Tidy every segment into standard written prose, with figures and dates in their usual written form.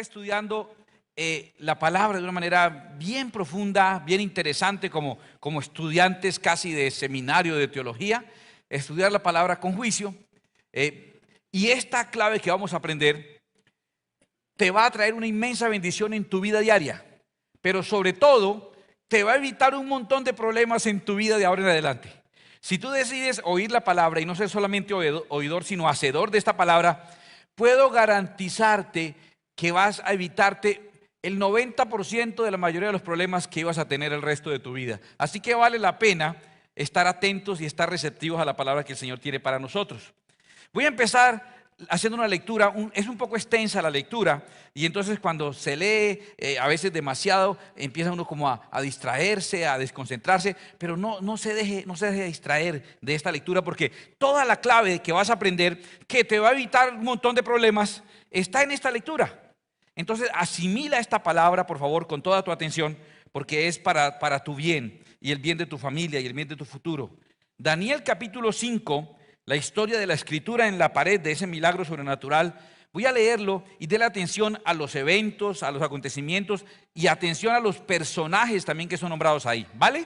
estudiando la palabra de una manera bien profunda, bien interesante, como estudiantes casi de seminario de teología, estudiar la palabra con juicio. Y esta clave que vamos a aprender te va a traer una inmensa bendición en tu vida diaria, pero sobre todo te va a evitar un montón de problemas en tu vida de ahora en adelante. Si tú decides oír la palabra y no ser solamente oidor, sino hacedor de esta palabra, puedo garantizarte que vas a evitarte el 90% de la mayoría de los problemas que ibas a tener el resto de tu vida. Así que vale la pena estar atentos y estar receptivos a la palabra que el Señor tiene para nosotros. Voy a empezar haciendo una lectura, es un poco extensa la lectura, y entonces cuando se lee a veces demasiado, empieza uno como a distraerse, a desconcentrarse, pero no se deje distraer de esta lectura, porque toda la clave que vas a aprender, que te va a evitar un montón de problemas, está en esta lectura. Entonces asimila esta palabra, por favor, con toda tu atención, porque es para tu bien y el bien de tu familia y el bien de tu futuro. Daniel capítulo 5, la historia de la escritura en la pared de ese milagro sobrenatural. Voy a leerlo y déle atención a los eventos, a los acontecimientos y atención a los personajes también que son nombrados ahí, ¿vale?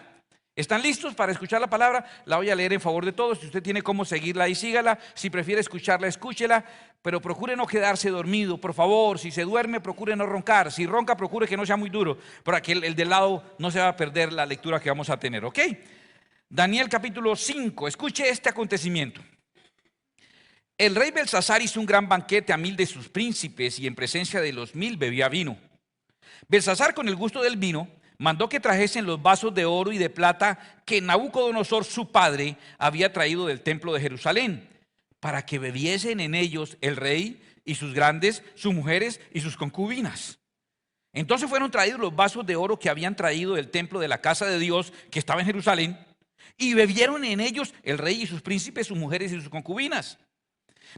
¿Están listos para escuchar la palabra? La voy a leer en favor de todos. Si usted tiene cómo seguirla ahí, sígala. Si prefiere escucharla, escúchela. Pero procure no quedarse dormido, por favor. Si se duerme, procure no roncar. Si ronca, procure que no sea muy duro, para que el del lado no se va a perder la lectura que vamos a tener, ¿ok? Daniel capítulo 5, escuche este acontecimiento. El rey Belsasar hizo un gran banquete a 1000 de sus príncipes y en presencia de los 1000 bebía vino. Belsasar, con el gusto del vino, mandó que trajesen los vasos de oro y de plata que Nabucodonosor, su padre, había traído del templo de Jerusalén, para que bebiesen en ellos el rey y sus grandes, sus mujeres y sus concubinas. Entonces fueron traídos los vasos de oro que habían traído del templo de la casa de Dios que estaba en Jerusalén, y bebieron en ellos el rey y sus príncipes, sus mujeres y sus concubinas.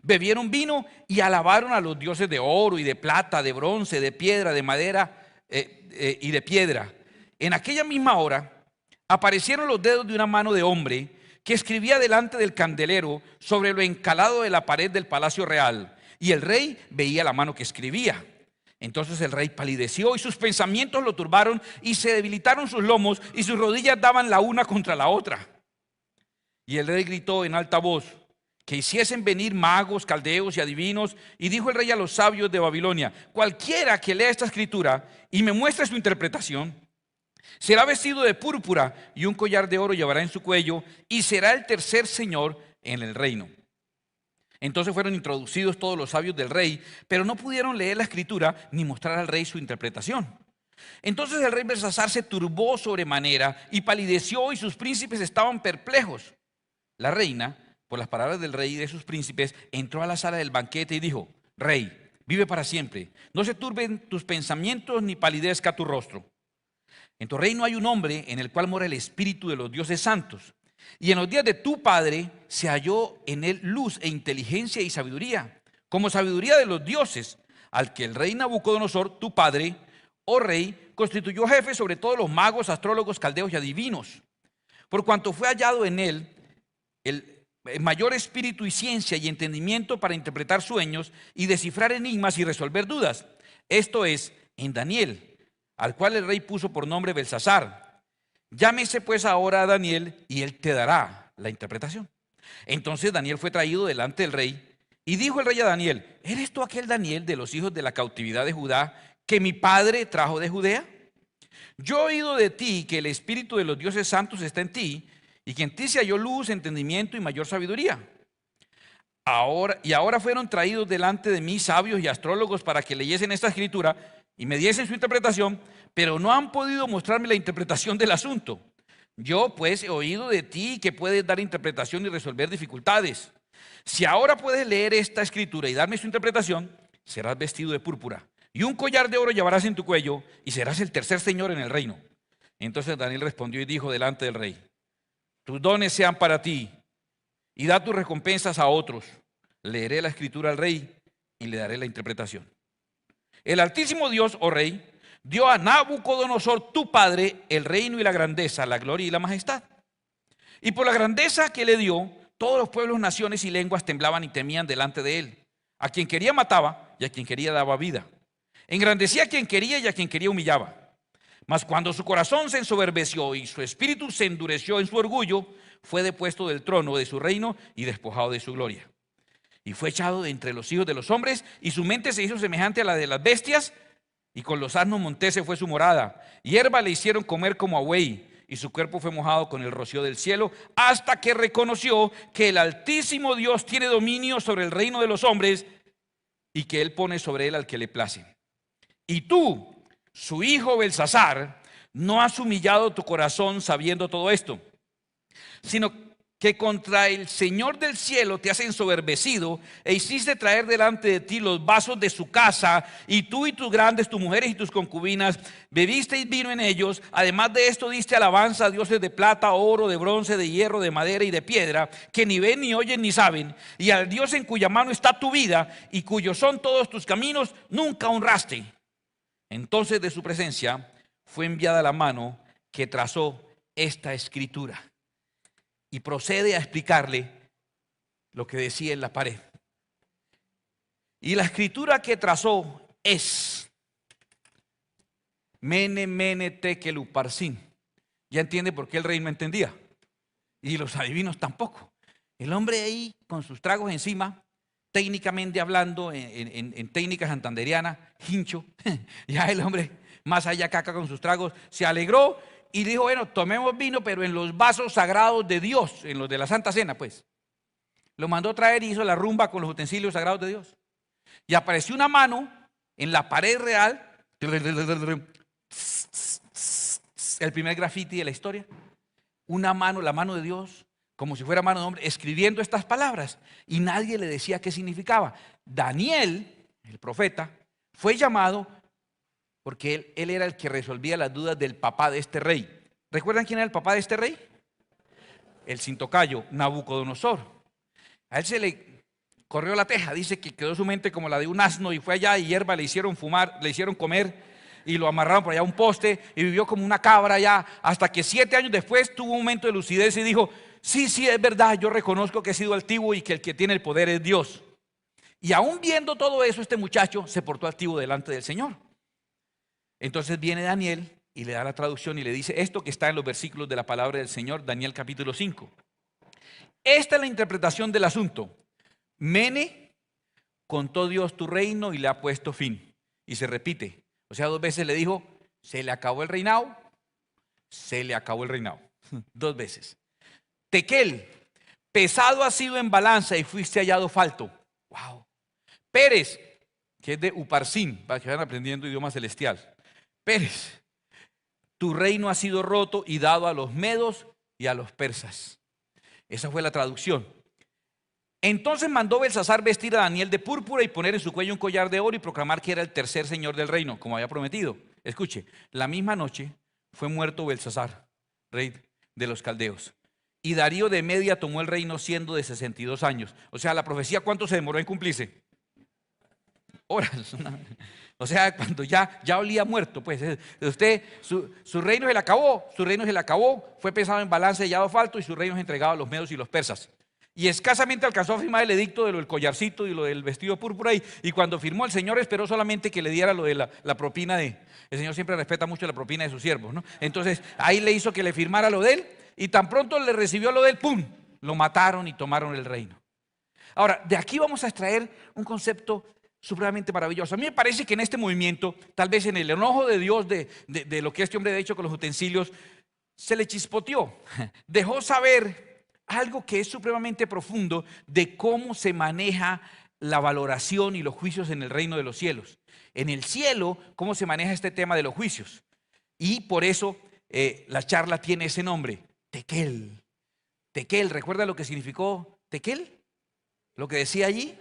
Bebieron vino y alabaron a los dioses de oro y de plata, de bronce, de piedra, de madera y de piedra. En aquella misma hora aparecieron los dedos de una mano de hombre que escribía delante del candelero sobre lo encalado de la pared del palacio real, y el rey veía la mano que escribía. Entonces el rey palideció y sus pensamientos lo turbaron, y se debilitaron sus lomos y sus rodillas daban la una contra la otra. Y el rey gritó en alta voz que hiciesen venir magos, caldeos y adivinos, y dijo el rey a los sabios de Babilonia: cualquiera que lea esta escritura y me muestre su interpretación, será vestido de púrpura y un collar de oro llevará en su cuello, y será el tercer señor en el reino. Entonces fueron introducidos todos los sabios del rey, pero no pudieron leer la escritura ni mostrar al rey su interpretación. Entonces el rey Belsasar se turbó sobremanera y palideció, y sus príncipes estaban perplejos. La reina, por las palabras del rey y de sus príncipes, entró a la sala del banquete y dijo: Rey, vive para siempre, no se turben tus pensamientos ni palidezca tu rostro. En tu reino hay un hombre en el cual mora el espíritu de los dioses santos, y en los días de tu padre se halló en él luz e inteligencia y sabiduría, como sabiduría de los dioses, al que el rey Nabucodonosor, tu padre, oh rey, constituyó jefe sobre todos los magos, astrólogos, caldeos y adivinos. Por cuanto fue hallado en él el mayor espíritu y ciencia y entendimiento para interpretar sueños y descifrar enigmas y resolver dudas. Esto es, en Daniel, al cual el rey puso por nombre Belsasar. Llámese pues ahora a Daniel y él te dará la interpretación. Entonces Daniel fue traído delante del rey, y dijo el rey a Daniel: ¿eres tú aquel Daniel de los hijos de la cautividad de Judá que mi padre trajo de Judea? Yo he oído de ti que el espíritu de los dioses santos está en ti, y que en ti se halló luz, entendimiento y mayor sabiduría. Ahora fueron traídos delante de mí sabios y astrólogos para que leyesen esta escritura y me diesen su interpretación, pero no han podido mostrarme la interpretación del asunto. Yo pues he oído de ti que puedes dar interpretación y resolver dificultades. Si ahora puedes leer esta escritura y darme su interpretación, serás vestido de púrpura y un collar de oro llevarás en tu cuello, y serás el tercer señor en el reino. Entonces Daniel respondió y dijo delante del rey: tus dones sean para ti, y da tus recompensas a otros. Leeré la escritura al rey y le daré la interpretación. El Altísimo Dios, oh rey, dio a Nabucodonosor, tu padre, el reino y la grandeza, la gloria y la majestad. Y por la grandeza que le dio, todos los pueblos, naciones y lenguas temblaban y temían delante de él. A quien quería mataba y a quien quería daba vida. Engrandecía a quien quería y a quien quería humillaba. Mas cuando su corazón se ensoberbeció y su espíritu se endureció en su orgullo, fue depuesto del trono de su reino y despojado de su gloria. Y fue echado de entre los hijos de los hombres, y su mente se hizo semejante a la de las bestias, y con los asnos monteses fue su morada. Hierba le hicieron comer como a buey, y su cuerpo fue mojado con el rocío del cielo, hasta que reconoció que el Altísimo Dios tiene dominio sobre el reino de los hombres, y que él pone sobre él al que le place. Y tú, su hijo Belsasar, no has humillado tu corazón sabiendo todo esto, sino que contra el Señor del cielo te has ensoberbecido e hiciste traer delante de ti los vasos de su casa, y tú y tus grandes, tus mujeres y tus concubinas, bebisteis vino en ellos. Además de esto diste alabanza a dioses de plata, oro, de bronce, de hierro, de madera y de piedra, que ni ven, ni oyen, ni saben, y al Dios en cuya mano está tu vida y cuyos son todos tus caminos, nunca honraste. Entonces de su presencia fue enviada la mano que trazó esta escritura. Y procede a explicarle lo que decía en la pared. Y la escritura que trazó es Mene, Mene, Tekel, Uparsin. Ya entiende por qué el rey no entendía. Y los adivinos tampoco. El hombre ahí con sus tragos encima, técnicamente hablando, en técnica santanderiana, hincho. Ya el hombre más allá caca con sus tragos, se alegró y dijo, bueno, tomemos vino, pero en los vasos sagrados de Dios, en los de la Santa Cena, pues. Lo mandó traer y hizo la rumba con los utensilios sagrados de Dios. Y apareció una mano en la pared real, el primer grafiti de la historia. Una mano, la mano de Dios, como si fuera mano de hombre, escribiendo estas palabras. Y nadie le decía qué significaba. Daniel, el profeta, fue llamado porque él era el que resolvía las dudas del papá de este rey. ¿Recuerdan quién era el papá de este rey? El cintocayo, Nabucodonosor. A él se le corrió la teja, dice que quedó su mente como la de un asno, y fue allá y hierba le hicieron fumar, le hicieron comer, y lo amarraron por allá a un poste y vivió como una cabra allá, hasta que 7 años después tuvo un momento de lucidez y dijo, sí, es verdad, yo reconozco que he sido altivo y que el que tiene el poder es Dios. Y aún viendo todo eso, este muchacho se portó altivo delante del Señor. Entonces viene Daniel y le da la traducción y le dice esto que está en los versículos de la palabra del Señor, Daniel capítulo 5. Esta es la interpretación del asunto. Mene, contó Dios tu reino y le ha puesto fin. Y se repite. O sea, 2 veces le dijo, se le acabó el reinado, se le acabó el reinado. 2 veces. Tekel, pesado has sido en balanza y fuiste hallado falto. Wow. Pérez, que es de Uparsin, para que vayan aprendiendo idioma celestial. Pérez, tu reino ha sido roto y dado a los medos y a los persas. Esa fue la traducción. Entonces mandó Belsasar vestir a Daniel de púrpura y poner en su cuello un collar de oro y proclamar que era el tercer señor del reino, como había prometido. Escuche, la misma noche fue muerto Belsasar, rey de los caldeos. Y Darío de Media tomó el reino siendo de 62 años. O sea, la profecía, ¿cuánto se demoró en cumplirse? Horas. O sea, cuando ya olía muerto, pues usted, su reino se le acabó, fue pesado en balanza y hallado falto, y su reino es entregado a los medos y los persas. Y escasamente alcanzó a firmar el edicto de lo del collarcito y lo del vestido púrpura, y cuando firmó, el Señor esperó solamente que le diera lo de la propina de, el Señor siempre respeta mucho la propina de sus siervos, ¿no? Entonces ahí le hizo que le firmara lo de él, y tan pronto le recibió lo de él, ¡pum!, lo mataron y tomaron el reino. Ahora, de aquí vamos a extraer un concepto supremamente maravilloso. A mí me parece que en este movimiento, tal vez en el enojo de Dios de lo que este hombre ha hecho con los utensilios, se le chispoteó, dejó saber algo que es supremamente profundo de cómo se maneja la valoración y los juicios en el reino de los cielos. En el cielo, cómo se maneja este tema de los juicios. Y por eso la charla tiene ese nombre, Tekel. Tekel, ¿recuerda lo que significó Tekel? Lo que decía allí.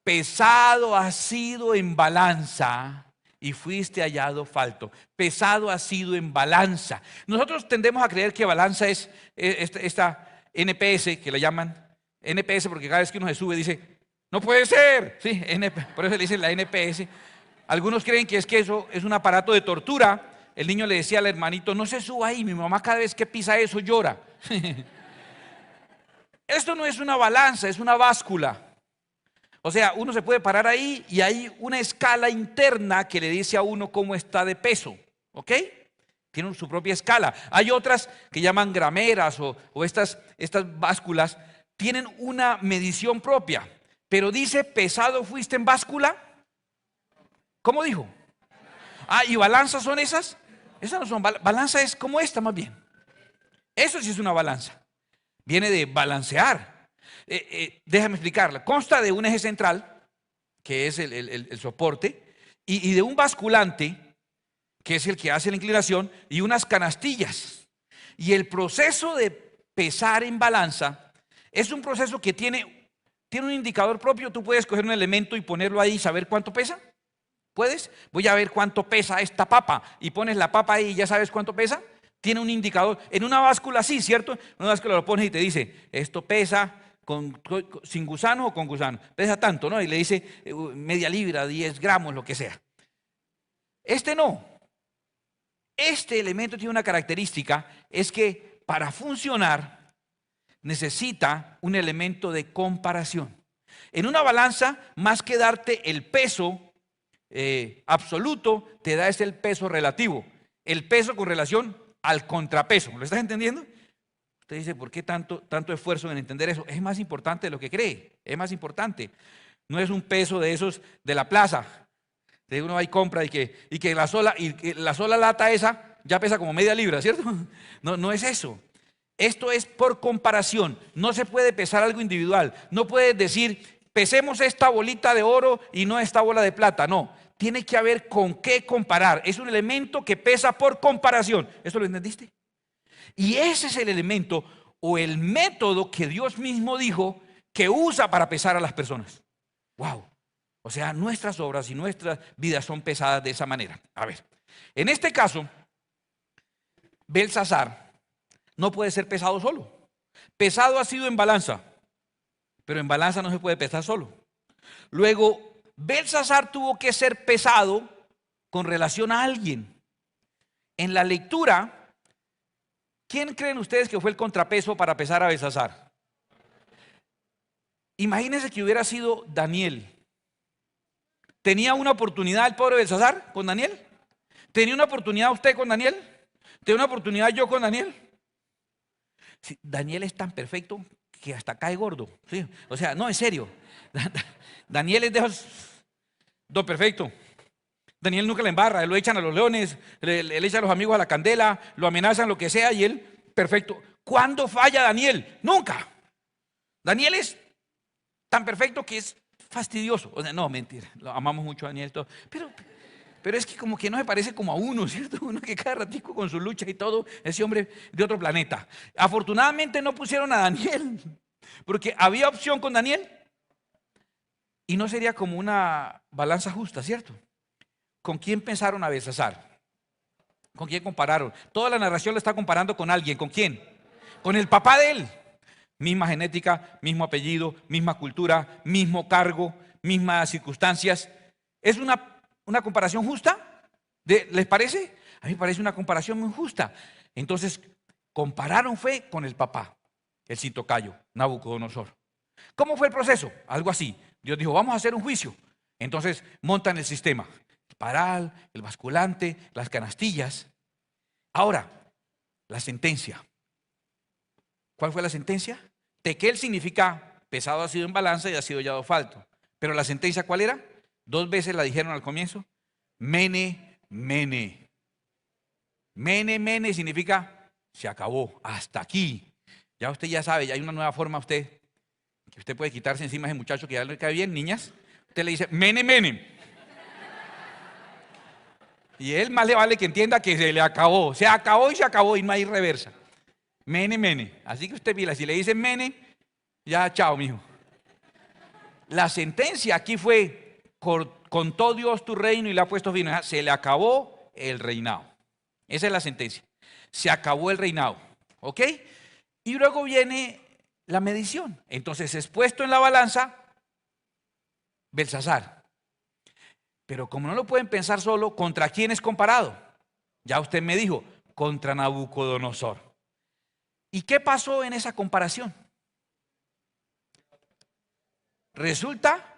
Pesado has sido en balanza y fuiste hallado falto. Pesado has sido en balanza. Nosotros tendemos a creer que balanza es esta NPS, que la llaman NPS, porque cada vez que uno se sube dice, no puede ser. Sí, por eso le dicen la NPS. Algunos creen que eso es un aparato de tortura. El niño le decía al hermanito, no se suba ahí, mi mamá cada vez que pisa eso llora. Esto no es una balanza, es una báscula. O sea, uno se puede parar ahí y hay una escala interna que le dice a uno cómo está de peso, ¿ok? Tienen su propia escala. Hay otras que llaman grameras o estas básculas, tienen una medición propia. Pero dice, pesado fuiste en báscula. ¿Cómo dijo? Ah, ¿y balanzas son esas? Esas no son, balanza es como esta más bien. Eso sí es una balanza. Viene de balancear. Déjame explicarla. Consta de un eje central, que es el soporte, y de un basculante, que es el que hace la inclinación, y unas canastillas. Y el proceso de pesar en balanza es un proceso que tiene un indicador propio. Tú puedes coger un elemento y ponerlo ahí y saber cuánto pesa. ¿Puedes? Voy a ver cuánto pesa esta papa. Y pones la papa ahí y ya sabes cuánto pesa. Tiene un indicador. En una báscula sí, ¿cierto? En una báscula lo pones y te dice, esto pesa sin gusano o con gusano. Pesa tanto, ¿no? Y le dice media libra, 10 gramos, lo que sea. Este no. Este elemento tiene una característica, es que para funcionar necesita un elemento de comparación. En una balanza, más que darte el peso absoluto, te da el peso relativo. El peso con relación al contrapeso. ¿Lo estás entendiendo? Usted dice, ¿por qué tanto esfuerzo en entender eso? Es más importante de lo que cree. Es más importante. No es un peso de esos de la plaza. De uno va y compra y que la sola lata esa ya pesa como media libra, ¿cierto? No es eso. Esto es por comparación. No se puede pesar algo individual. No puedes decir, pesemos esta bolita de oro y no esta bola de plata. No, tiene que haber con qué comparar. Es un elemento que pesa por comparación. ¿Eso lo entendiste? Y ese es el elemento o el método que Dios mismo dijo que usa para pesar a las personas. ¡Wow! O sea, nuestras obras y nuestras vidas son pesadas de esa manera. A ver, en este caso, Belsasar no puede ser pesado solo. Pesado ha sido en balanza, pero en balanza no se puede pesar solo. Luego, Belsasar tuvo que ser pesado con relación a alguien. En la lectura, ¿quién creen ustedes que fue el contrapeso para pesar a Belsasar? Imagínense que hubiera sido Daniel. ¿Tenía una oportunidad el pobre Belsasar con Daniel? ¿Tenía una oportunidad usted con Daniel? ¿Tenía una oportunidad yo con Daniel? Sí, Daniel es tan perfecto que hasta cae gordo. ¿Sí? O sea, no, en serio. Daniel es de esos dos perfecto. Daniel nunca le embarra, lo echan a los leones, le echan a los amigos a la candela, lo amenazan, lo que sea, y él, perfecto. ¿Cuándo falla Daniel? Nunca. Daniel es tan perfecto que es fastidioso. O sea, no, mentira, lo amamos mucho a Daniel, todo, pero es que como que no se parece como a uno, ¿cierto? Uno que cada ratico con su lucha y todo, ese hombre de otro planeta. Afortunadamente no pusieron a Daniel, porque había opción con Daniel y no sería como una balanza justa, ¿cierto? ¿Con quién pensaron a Belsasar? ¿Con quién compararon? Toda la narración la está comparando con alguien. ¿Con quién? Con el papá de él. Misma genética, mismo apellido, misma cultura, mismo cargo, mismas circunstancias. ¿Es una comparación justa? ¿Les parece? A mí me parece una comparación muy justa. Entonces, compararon fue con el papá, el citocayo, Nabucodonosor. ¿Cómo fue el proceso? Algo así. Dios dijo, vamos a hacer un juicio. Entonces, montan el sistema. El paral, el basculante, las canastillas. Ahora, la sentencia. ¿Cuál fue la sentencia? Tekel significa pesado ha sido en balanza y ha sido hallado falto. Pero la sentencia, ¿cuál era? 2 veces la dijeron al comienzo. Mene, mene. Mene, mene significa se acabó, hasta aquí. Ya usted ya sabe, ya hay una nueva forma que usted puede quitarse encima a ese muchacho que ya le cae bien, niñas. Usted le dice, mene, mene. Y él más le vale que entienda que se le acabó. Se acabó y no hay reversa. Mene, mene. Así que usted pila, si le dicen mene, ya chao, mijo. La sentencia aquí fue, contó Dios tu reino y le ha puesto fin. Se le acabó el reinado. Esa es la sentencia. Se acabó el reinado. ¿Ok? Y luego viene la medición. Entonces es puesto en la balanza Belsasar. Pero como no lo pueden pensar solo, ¿contra quién es comparado? Ya usted me dijo, contra Nabucodonosor. ¿Y qué pasó en esa comparación? Resulta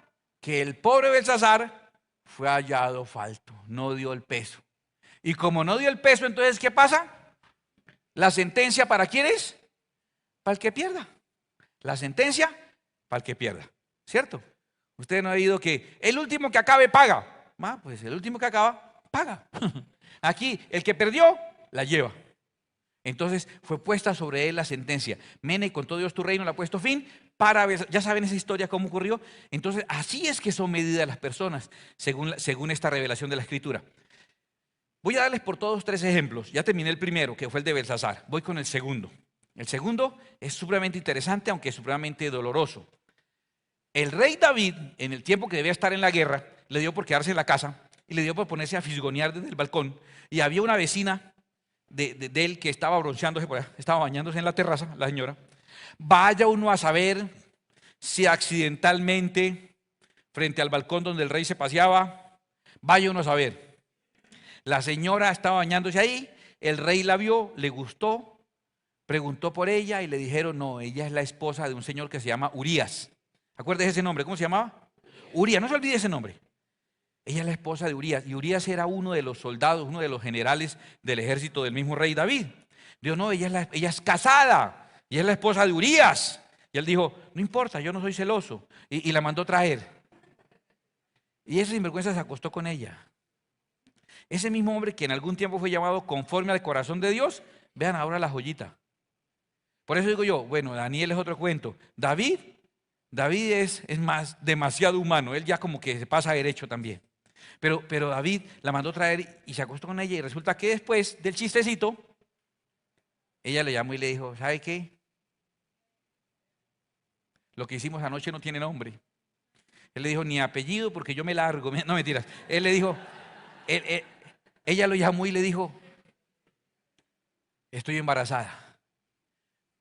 que el pobre Belsasar fue hallado falto, no dio el peso. Y como no dio el peso, entonces, ¿qué pasa? La sentencia, ¿para quién es? Para el que pierda. La sentencia, para el que pierda. ¿Cierto? Usted no ha oído que el último que acabe paga. Pues el último que acaba, paga. Aquí, el que perdió, la lleva. Entonces fue puesta sobre él la sentencia. Mene, con todo Dios tu reino le ha puesto fin. Ya saben esa historia cómo ocurrió. Entonces así es que son medidas las personas según esta revelación de la Escritura. Voy a darles por todos 3 ejemplos. Ya terminé el primero, que fue el de Belsasar. Voy con el segundo. El segundo es supremamente interesante, aunque supremamente doloroso. El rey David, en el tiempo que debía estar en la guerra, le dio por quedarse en la casa y le dio por ponerse a fisgonear desde el balcón. Y había una vecina de él que estaba bronceándose por allá, estaba bañándose en la terraza, la señora. Vaya uno a saber si accidentalmente, frente al balcón donde el rey se paseaba, vaya uno a saber. La señora estaba bañándose ahí, el rey la vio, le gustó, preguntó por ella y le dijeron, no, ella es la esposa de un señor que se llama Urías. Acuérdese ese nombre, ¿cómo se llamaba? Urías, no se olvide ese nombre. Ella es la esposa de Urías, y Urías era uno de los soldados, uno de los generales del ejército del mismo rey David. Dijo, no, ella es casada, y es la esposa de Urías. Y él dijo, no importa, yo no soy celoso, y la mandó traer. Y ese sinvergüenza se acostó con ella. Ese mismo hombre que en algún tiempo fue llamado conforme al corazón de Dios, vean ahora la joyita. Por eso digo yo, bueno, Daniel es otro cuento. David es más demasiado humano, él ya como que se pasa derecho también. Pero David la mandó traer y se acostó con ella, y resulta que después del chistecito, ella le llamó y le dijo, ¿sabe qué? Lo que hicimos anoche no tiene nombre. Él le dijo, ni apellido porque yo me largo. No, mentiras. Él le dijo, ella lo llamó y le dijo, estoy embarazada.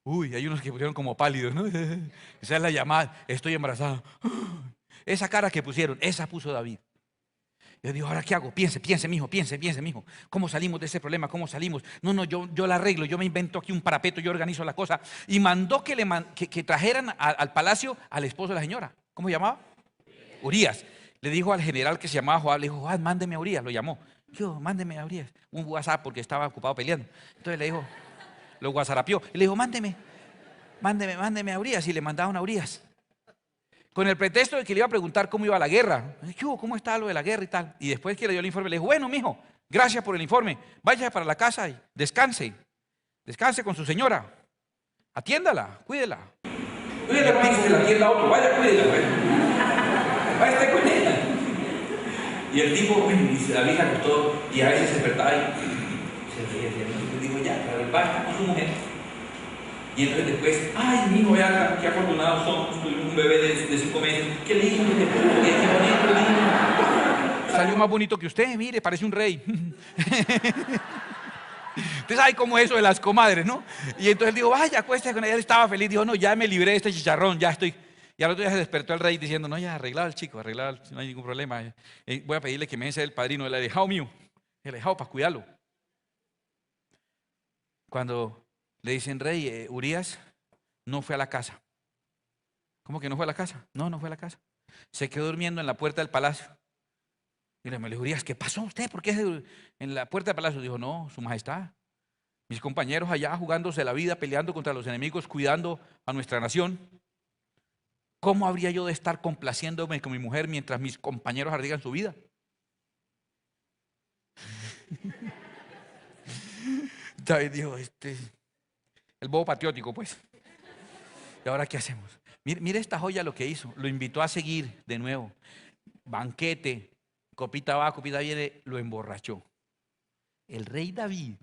Uy, hay unos que pusieron como pálidos, ¿no? Esa es la llamada, estoy embarazada. Esa cara que pusieron, esa puso David. Yo digo, ¿ahora qué hago? Piense, mijo. ¿Cómo salimos de ese problema? ¿Cómo salimos? No, yo la arreglo, yo me invento aquí un parapeto, yo organizo la cosa. Y mandó que trajeran al palacio al esposo de la señora. ¿Cómo se llamaba? Urías. Le dijo al general que se llamaba Joab, le dijo, Joab, mándeme a Urías, lo llamó. Yo, mándeme a Urías. Un WhatsApp porque estaba ocupado peleando. Entonces le dijo, lo whatsappió. Y le dijo, mándeme a Urías. Y le mandaron a Urías. Con el pretexto de que le iba a preguntar cómo iba la guerra. ¿Cómo está lo de la guerra y tal? Y después que le dio el informe, le dijo, bueno, mijo, gracias por el informe. Vaya para la casa y descanse. Descanse con su señora. Atiéndala, cuídela. Cuídela, que se la atienda a otro. Vaya, cuídela. Vaya, esté con ella. Y el tipo, y la vieja acostó, y a veces se despertaba y se reía. Y digo, ya, va con su mujer. Y entonces después, ay, mijo, vean qué afortunados somos, tuvimos un bebé de 5 meses. Qué lindo, qué bonito, lindo. Salió más bonito que usted, mire, parece un rey. Usted sabe cómo es eso de las comadres, ¿no? Y entonces digo, vaya, acuéstese con ella. Él estaba feliz, dijo, no, ya me libré de este chicharrón, ya estoy. Y al otro día se despertó el rey diciendo, no, ya, arreglado el chico, arreglado, no hay ningún problema. Voy a pedirle que me sea el padrino del alejado mío, el alejado para cuidarlo. Cuando le dicen, rey, Urías no fue a la casa. ¿Cómo que no fue a la casa? No fue a la casa. Se quedó durmiendo en la puerta del palacio. Y me le dijo, Urías, ¿qué pasó usted? ¿Por qué en la puerta del palacio? Dijo, no, su majestad. Mis compañeros allá jugándose la vida, peleando contra los enemigos, cuidando a nuestra nación. ¿Cómo habría yo de estar complaciéndome con mi mujer mientras mis compañeros arriesgan su vida? David dijo, el bobo patriótico, pues. ¿Y ahora qué hacemos? Mire esta joya lo que hizo. Lo invitó a seguir de nuevo. Banquete, copita va, copita viene, lo emborrachó. El rey David,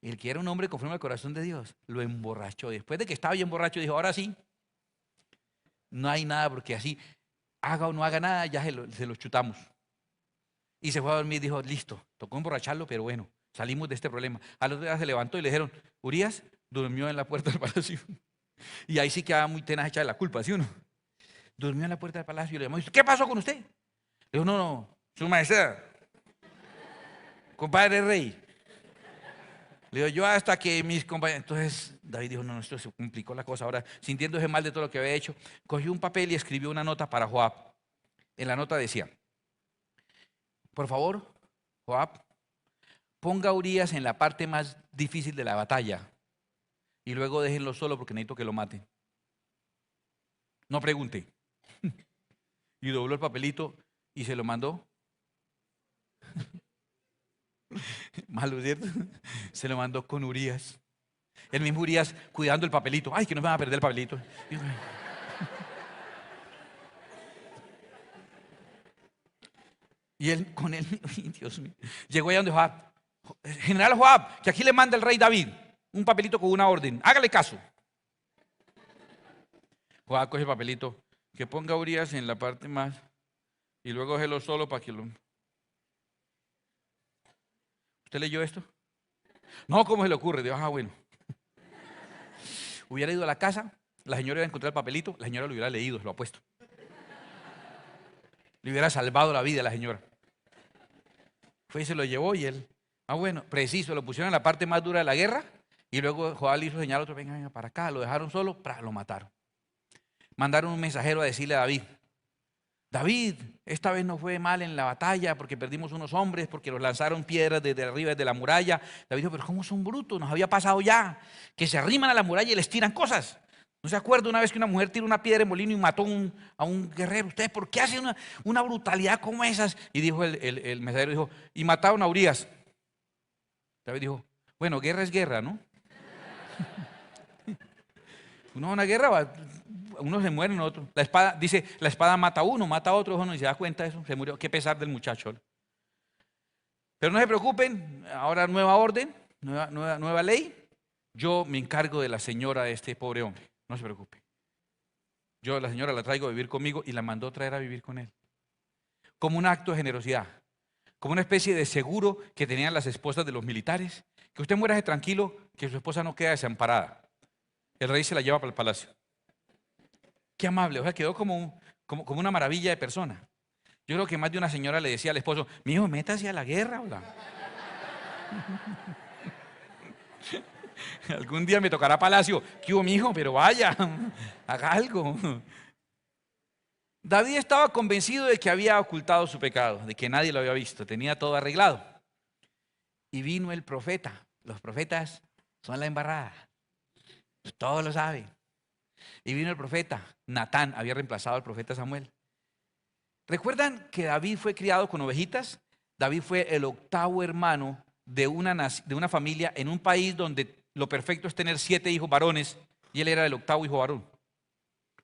el que era un hombre conforme al corazón de Dios, lo emborrachó. Después de que estaba bien borracho, dijo, ahora sí, no hay nada, porque así, haga o no haga nada, ya se lo chutamos. Y se fue a dormir, dijo, listo, tocó emborracharlo, pero bueno, salimos de este problema. Al otro día se levantó y le dijeron, Urías durmió en la puerta del palacio. Y ahí sí quedaba muy tenaz echar la culpa, ¿sí o no? Durmió en la puerta del palacio y le llamó y dijo, ¿qué pasó con usted? Le dijo, no, su majestad, compadre rey. Le digo, yo hasta que mis compañeros. Entonces David dijo, no, esto se complicó la cosa. Ahora, sintiéndose mal de todo lo que había hecho, cogió un papel y escribió una nota para Joab. En la nota decía, por favor, Joab, ponga a Urías en la parte más difícil de la batalla y luego déjenlo solo porque necesito que lo maten. No pregunte. Y dobló el papelito y se lo mandó. Malo, ¿cierto? Se lo mandó con Urías. El mismo Urías cuidando el papelito. Ay, que no me van a perder el papelito. Y él con él, Dios mío, llegó allá donde Joab. General Joab, que aquí le manda el rey David un papelito con una orden. Hágale caso. Joab coge el papelito, que ponga a Urías en la parte más y luego déjelo solo para que lo... ¿Usted leyó esto? No, ¿cómo se le ocurre? Dios, bueno. Hubiera ido a la casa, la señora iba a encontrar el papelito, la señora lo hubiera leído, se lo apuesto. Le hubiera salvado la vida a la señora. Fue y se lo llevó y él, bueno, preciso, lo pusieron en la parte más dura de la guerra y luego Joab le hizo señal a otro, venga, venga para acá, lo dejaron solo, lo mataron. Mandaron un mensajero a decirle a David, David, esta vez no fue mal en la batalla porque perdimos unos hombres, porque los lanzaron piedras desde arriba, desde la muralla. David dijo, pero ¿cómo son brutos? Nos había pasado ya, que se arriman a la muralla y les tiran cosas. ¿No se acuerda una vez que una mujer tiró una piedra en molino y mató a un guerrero? ¿Ustedes por qué hacen una brutalidad como esas? Y dijo el mensajero, dijo, y mataron a Urías. David dijo, bueno, guerra es guerra, ¿no? Una guerra, unos se mueren, otros. La espada, dice, la espada mata a uno, mata a otro, uno y se da cuenta de eso, se murió. Qué pesar del muchacho. Pero no se preocupen, ahora nueva orden, nueva ley. Yo me encargo de la señora de este pobre hombre, no se preocupe. Yo a la señora la traigo a vivir conmigo y la mandó traer a vivir con él. Como un acto de generosidad, como una especie de seguro que tenían las esposas de los militares, que usted muera tranquilo, que su esposa no queda desamparada. El rey se la lleva para el palacio. Qué amable, o sea, quedó como una maravilla de persona. Yo creo que más de una señora le decía al esposo, mi hijo, métase a la guerra. Algún día me tocará palacio. ¿Qué hubo, mi hijo? Pero vaya, haga algo. David estaba convencido de que había ocultado su pecado, de que nadie lo había visto, tenía todo arreglado. Y vino el profeta. Los profetas son la embarrada. Todos lo saben. Y vino el profeta. Natán había reemplazado al profeta Samuel. ¿Recuerdan que David fue criado con ovejitas? David fue el octavo hermano de una familia en un país donde lo perfecto es tener 7 hijos varones y él era el octavo hijo varón.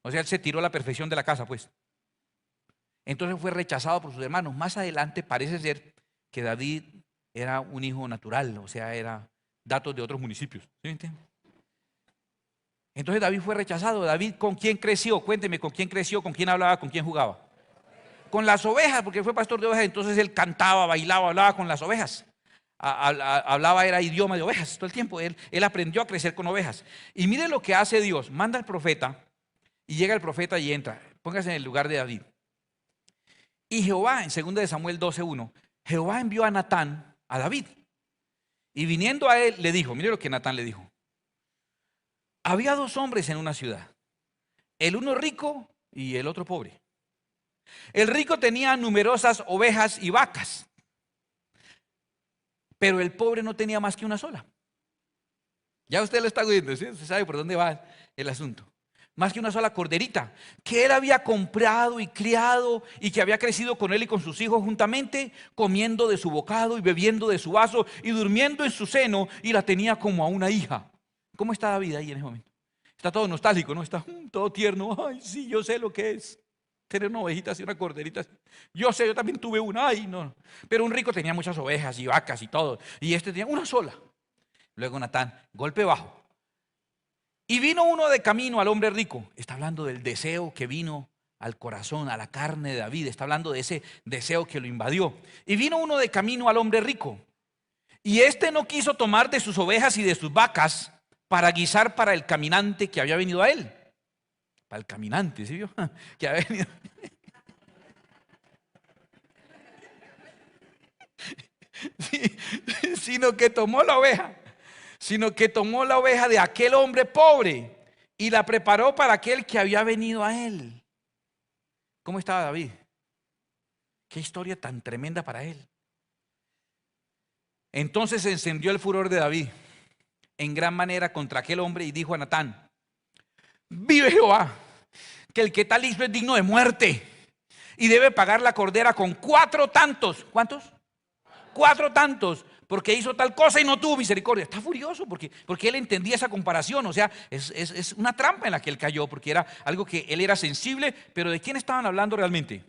O sea, él se tiró a la perfección de la casa, pues. Entonces fue rechazado por sus hermanos. Más adelante parece ser que David era un hijo natural, o sea, era datos de otros municipios. ¿Sí me entienden? Entonces David fue rechazado. David, ¿con quién creció? Cuénteme, ¿con quién creció? ¿Con quién hablaba? ¿Con quién jugaba? Con las ovejas, porque fue pastor de ovejas. Entonces él cantaba, bailaba, hablaba con las ovejas. Hablaba, era idioma de ovejas todo el tiempo. Él aprendió a crecer con ovejas. Y mire lo que hace Dios. Manda al profeta y llega el profeta y entra. Póngase en el lugar de David. Y Jehová, en 2 de Samuel 12:1, Jehová envió a Natán a David. Y viniendo a él le dijo, mire lo que Natán le dijo. Había 2 hombres en una ciudad, el uno rico y el otro pobre. El rico tenía numerosas ovejas y vacas, pero el pobre no tenía más que una sola. Ya usted lo está viendo, ¿sí? Usted sabe por dónde va el asunto. Más que una sola corderita, que él había comprado y criado y que había crecido con él y con sus hijos juntamente, comiendo de su bocado y bebiendo de su vaso y durmiendo en su seno, y la tenía como a una hija. ¿Cómo está David ahí en ese momento? Está todo nostálgico, ¿no? Está todo tierno. Ay, sí, yo sé lo que es tener una ovejita así, una corderita. Yo sé, yo también tuve una. Ay, no. Pero un rico tenía muchas ovejas y vacas y todo. Y este tenía una sola. Luego Natán, golpe bajo. Y vino uno de camino al hombre rico. Está hablando del deseo que vino al corazón, a la carne de David. Está hablando de ese deseo que lo invadió. Y vino uno de camino al hombre rico. Y este no quiso tomar de sus ovejas y de sus vacas para guisar para el caminante que había venido a él. Para el caminante, ¿sí vio? Que había venido. Sí, sino que tomó la oveja de aquel hombre pobre y la preparó para aquel que había venido a él. ¿Cómo estaba David? Qué historia tan tremenda para él. Entonces se encendió el furor de David en gran manera contra aquel hombre y dijo a Natán: vive Jehová, que el que tal hizo es digno de muerte y debe pagar la cordera con 4 tantos. ¿Cuántos? 4 tantos, porque hizo tal cosa y no tuvo misericordia. Está furioso porque él entendía esa comparación. O sea, es una trampa en la que él cayó, porque era algo que él era sensible. Pero ¿de quién estaban hablando realmente?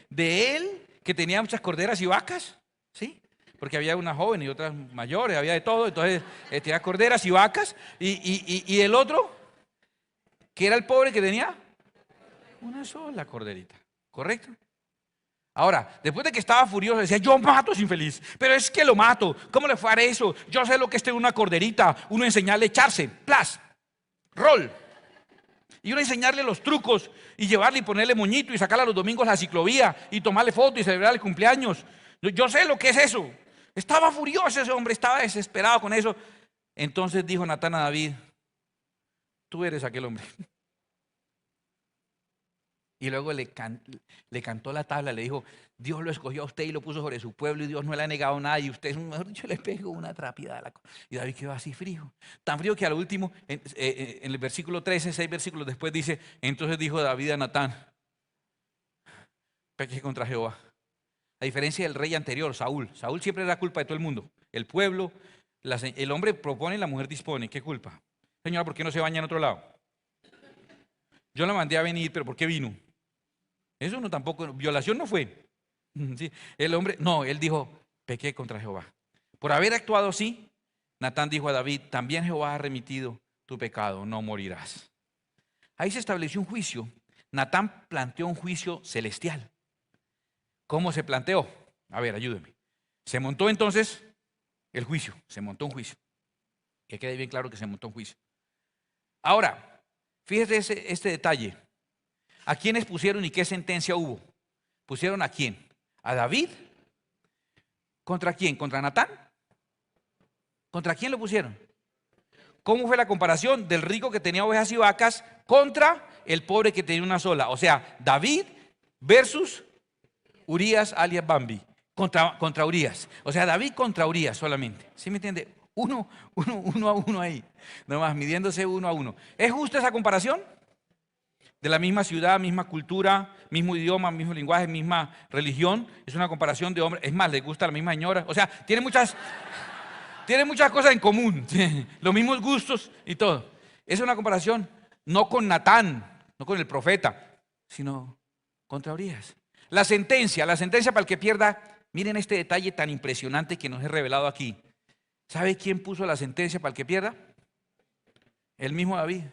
De él, que tenía muchas corderas y vacas, ¿sí? Porque había unas jóvenes y otras mayores, había de todo. Entonces tenía corderas y vacas. Y el otro, que era el pobre, que tenía una sola corderita. ¿Correcto? Ahora, después de que estaba furioso, decía: yo mato a ese infeliz, pero es que lo mato. ¿Cómo le fue a eso? Yo sé lo que es tener una corderita. Uno enseñarle a echarse, plas, rol. Y uno enseñarle los trucos y llevarle y ponerle moñito y sacarla los domingos a la ciclovía y tomarle foto y celebrar el cumpleaños. Yo sé lo que es eso. Estaba furioso ese hombre, estaba desesperado con eso. Entonces dijo Natán a David: tú eres aquel hombre. Y luego le cantó la tabla, le dijo: Dios lo escogió a usted y lo puso sobre su pueblo y Dios no le ha negado nada y usted, mejor dicho, le pegó una trapida. Y David quedó así frío, tan frío que al último, en el versículo 13, 6 versículos después dice: entonces dijo David a Natán: pequé contra Jehová. A diferencia del rey anterior, Saúl siempre era culpa de todo el mundo, el pueblo, el hombre propone y la mujer dispone. ¿Qué culpa? Señora, ¿por qué no se baña en otro lado? Yo la mandé a venir, pero ¿por qué vino? Eso no, tampoco, violación no fue. Sí, el hombre, no, él dijo: pequé contra Jehová. Por haber actuado así, Natán dijo a David: también Jehová ha remitido tu pecado, no morirás. Ahí se estableció un juicio. Natán planteó un juicio celestial. ¿Cómo se planteó? A ver, ayúdeme. Se montó entonces el juicio, se montó un juicio. Que quede bien claro que se montó un juicio. Ahora, fíjese este detalle. ¿A quiénes pusieron y qué sentencia hubo? ¿Pusieron a quién? ¿A David? ¿Contra quién? ¿Contra Natán? ¿Contra quién lo pusieron? ¿Cómo fue la comparación del rico que tenía ovejas y vacas contra el pobre que tenía una sola? O sea, David versus Urías alias Bambi, contra Urías. O sea, David contra Urías solamente. ¿Sí me entiende? Uno a uno ahí, nomás midiéndose 1 a 1. ¿Es justa esa comparación? De la misma ciudad, misma cultura, mismo idioma, mismo lenguaje, misma religión. Es una comparación de hombres. Es más, les gusta la misma señora. O sea, tiene muchas cosas en común. Los mismos gustos y todo. Es una comparación no con Natán, no con el profeta, sino contra Urías. La sentencia para el que pierda. Miren este detalle tan impresionante que nos he revelado aquí. ¿Sabe quién puso la sentencia para el que pierda? El mismo David.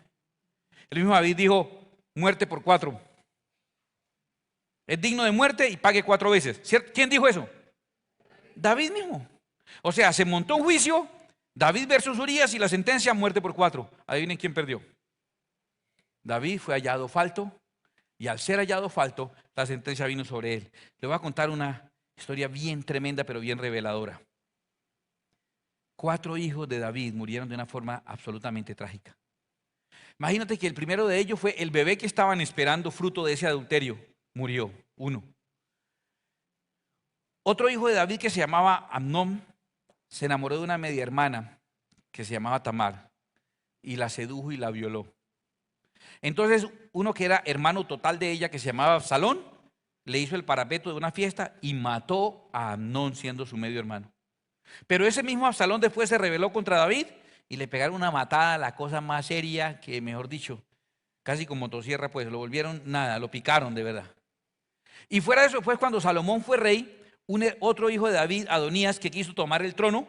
El mismo David dijo: muerte por 4. Es digno de muerte y pague 4 veces. ¿Cierto? ¿Quién dijo eso? David mismo. O sea, se montó un juicio, David versus Urías, y la sentencia: muerte por 4. Adivinen quién perdió. David fue hallado falto, y al ser hallado falto, la sentencia vino sobre él. Le voy a contar una historia bien tremenda, pero bien reveladora. 4 hijos de David murieron de una forma absolutamente trágica. Imagínate que el primero de ellos fue el bebé que estaban esperando, fruto de ese adulterio. Murió, 1. Otro hijo de David, que se llamaba Amnón, se enamoró de una media hermana que se llamaba Tamar y la sedujo y la violó. Entonces uno que era hermano total de ella, que se llamaba Absalón, le hizo el parapeto de una fiesta y mató a Amnón siendo su medio hermano. Pero ese mismo Absalón después se rebeló contra David y le pegaron una matada, la cosa más seria que, mejor dicho, casi con motosierra, pues lo volvieron nada, lo picaron de verdad. Y fuera de eso, fue cuando Salomón fue rey, otro hijo de David, Adonías, que quiso tomar el trono,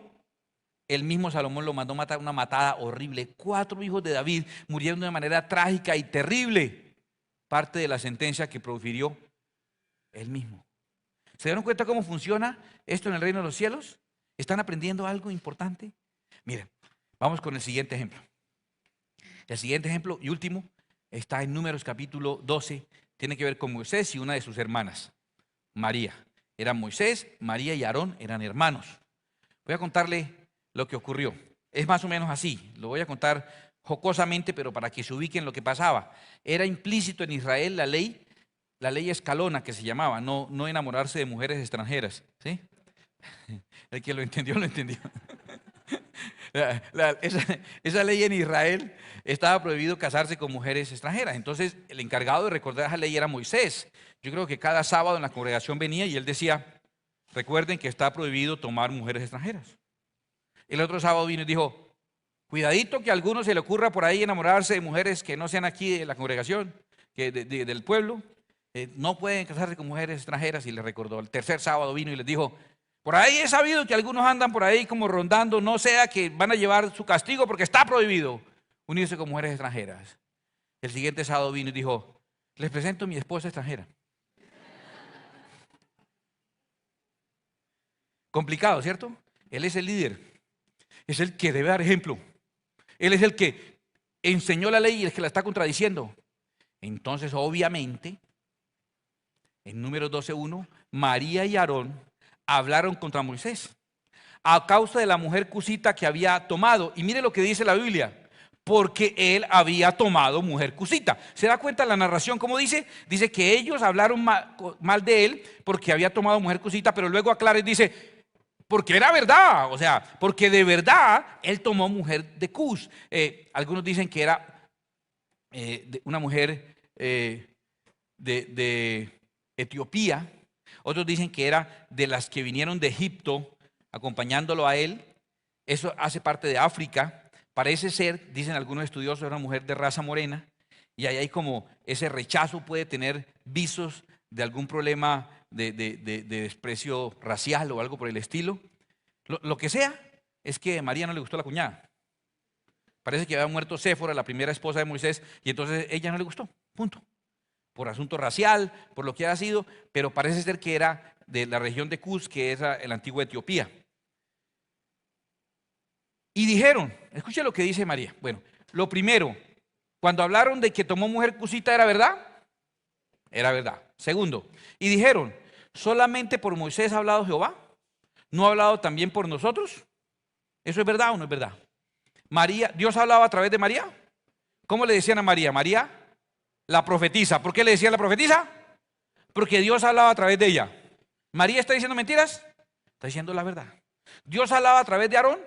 el mismo Salomón lo mandó matar, una matada horrible. 4 hijos de David murieron de una manera trágica y terrible, parte de la sentencia que profirió él mismo. ¿Se dieron cuenta cómo funciona esto en el reino de los cielos? ¿Están aprendiendo algo importante? Miren, vamos con el siguiente ejemplo. El siguiente ejemplo y último está en Números capítulo 12. Tiene que ver con Moisés y una de sus hermanas, María. Eran Moisés, María y Aarón, eran hermanos. Voy a contarle lo que ocurrió. Es más o menos así. Lo voy a contar jocosamente, pero para que se ubiquen lo que pasaba. Era implícito en Israel la ley la ley Escalona, que se llamaba, no enamorarse de mujeres extranjeras, ¿sí? El que lo entendió, lo entendió. Esa ley en Israel estaba prohibido casarse con mujeres extranjeras. Entonces, el encargado de recordar esa ley era Moisés. Yo creo que cada sábado en la congregación venía y él decía, recuerden que está prohibido tomar mujeres extranjeras. El otro sábado vino y dijo, cuidadito que a alguno se le ocurra por ahí enamorarse de mujeres que no sean aquí de la congregación, del pueblo. No pueden casarse con mujeres extranjeras, y les recordó. El tercer sábado vino y les dijo, por ahí he sabido que algunos andan por ahí como rondando, no sea que van a llevar su castigo porque está prohibido unirse con mujeres extranjeras. El siguiente sábado vino y dijo, les presento a mi esposa extranjera. Complicado, ¿cierto? Él es el líder, es el que debe dar ejemplo. Él es el que enseñó la ley y el que la está contradiciendo. Entonces, obviamente, en Números 12:1, María y Aarón hablaron contra Moisés a causa de la mujer cusita que había tomado. Y mire lo que dice la Biblia, porque él había tomado mujer cusita. ¿Se da cuenta la narración cómo dice? Dice que ellos hablaron mal de él porque había tomado mujer cusita, pero luego aclara y dice, porque era verdad, o sea, porque de verdad él tomó mujer de Cus. Algunos dicen que era una mujer de Etiopía. Otros dicen que era de las que vinieron de Egipto acompañándolo a él. Eso hace parte de África. Parece ser, dicen algunos estudiosos, era una mujer de raza morena. Y ahí hay como ese rechazo, puede tener visos de algún problema de desprecio racial o algo por el estilo. Lo que sea, es que a María no le gustó la cuñada. Parece que había muerto Séfora, la primera esposa de Moisés, y entonces ella no le gustó, punto. Por asunto racial, por lo que haya sido, pero parece ser que era de la región de Cus, que es la antigua Etiopía. Y dijeron, escuche lo que dice María. Bueno, lo primero, cuando hablaron de que tomó mujer cusita, ¿era verdad? Era verdad. Segundo, y dijeron, ¿solamente por Moisés ha hablado Jehová? ¿No ha hablado también por nosotros? ¿Eso es verdad o no es verdad? María, ¿Dios hablaba a través de María? ¿Cómo le decían a María? María, la profetisa. ¿Por qué le decían la profetisa? Porque Dios hablaba a través de ella. ¿María está diciendo mentiras? Está diciendo la verdad. ¿Dios hablaba a través de Aarón?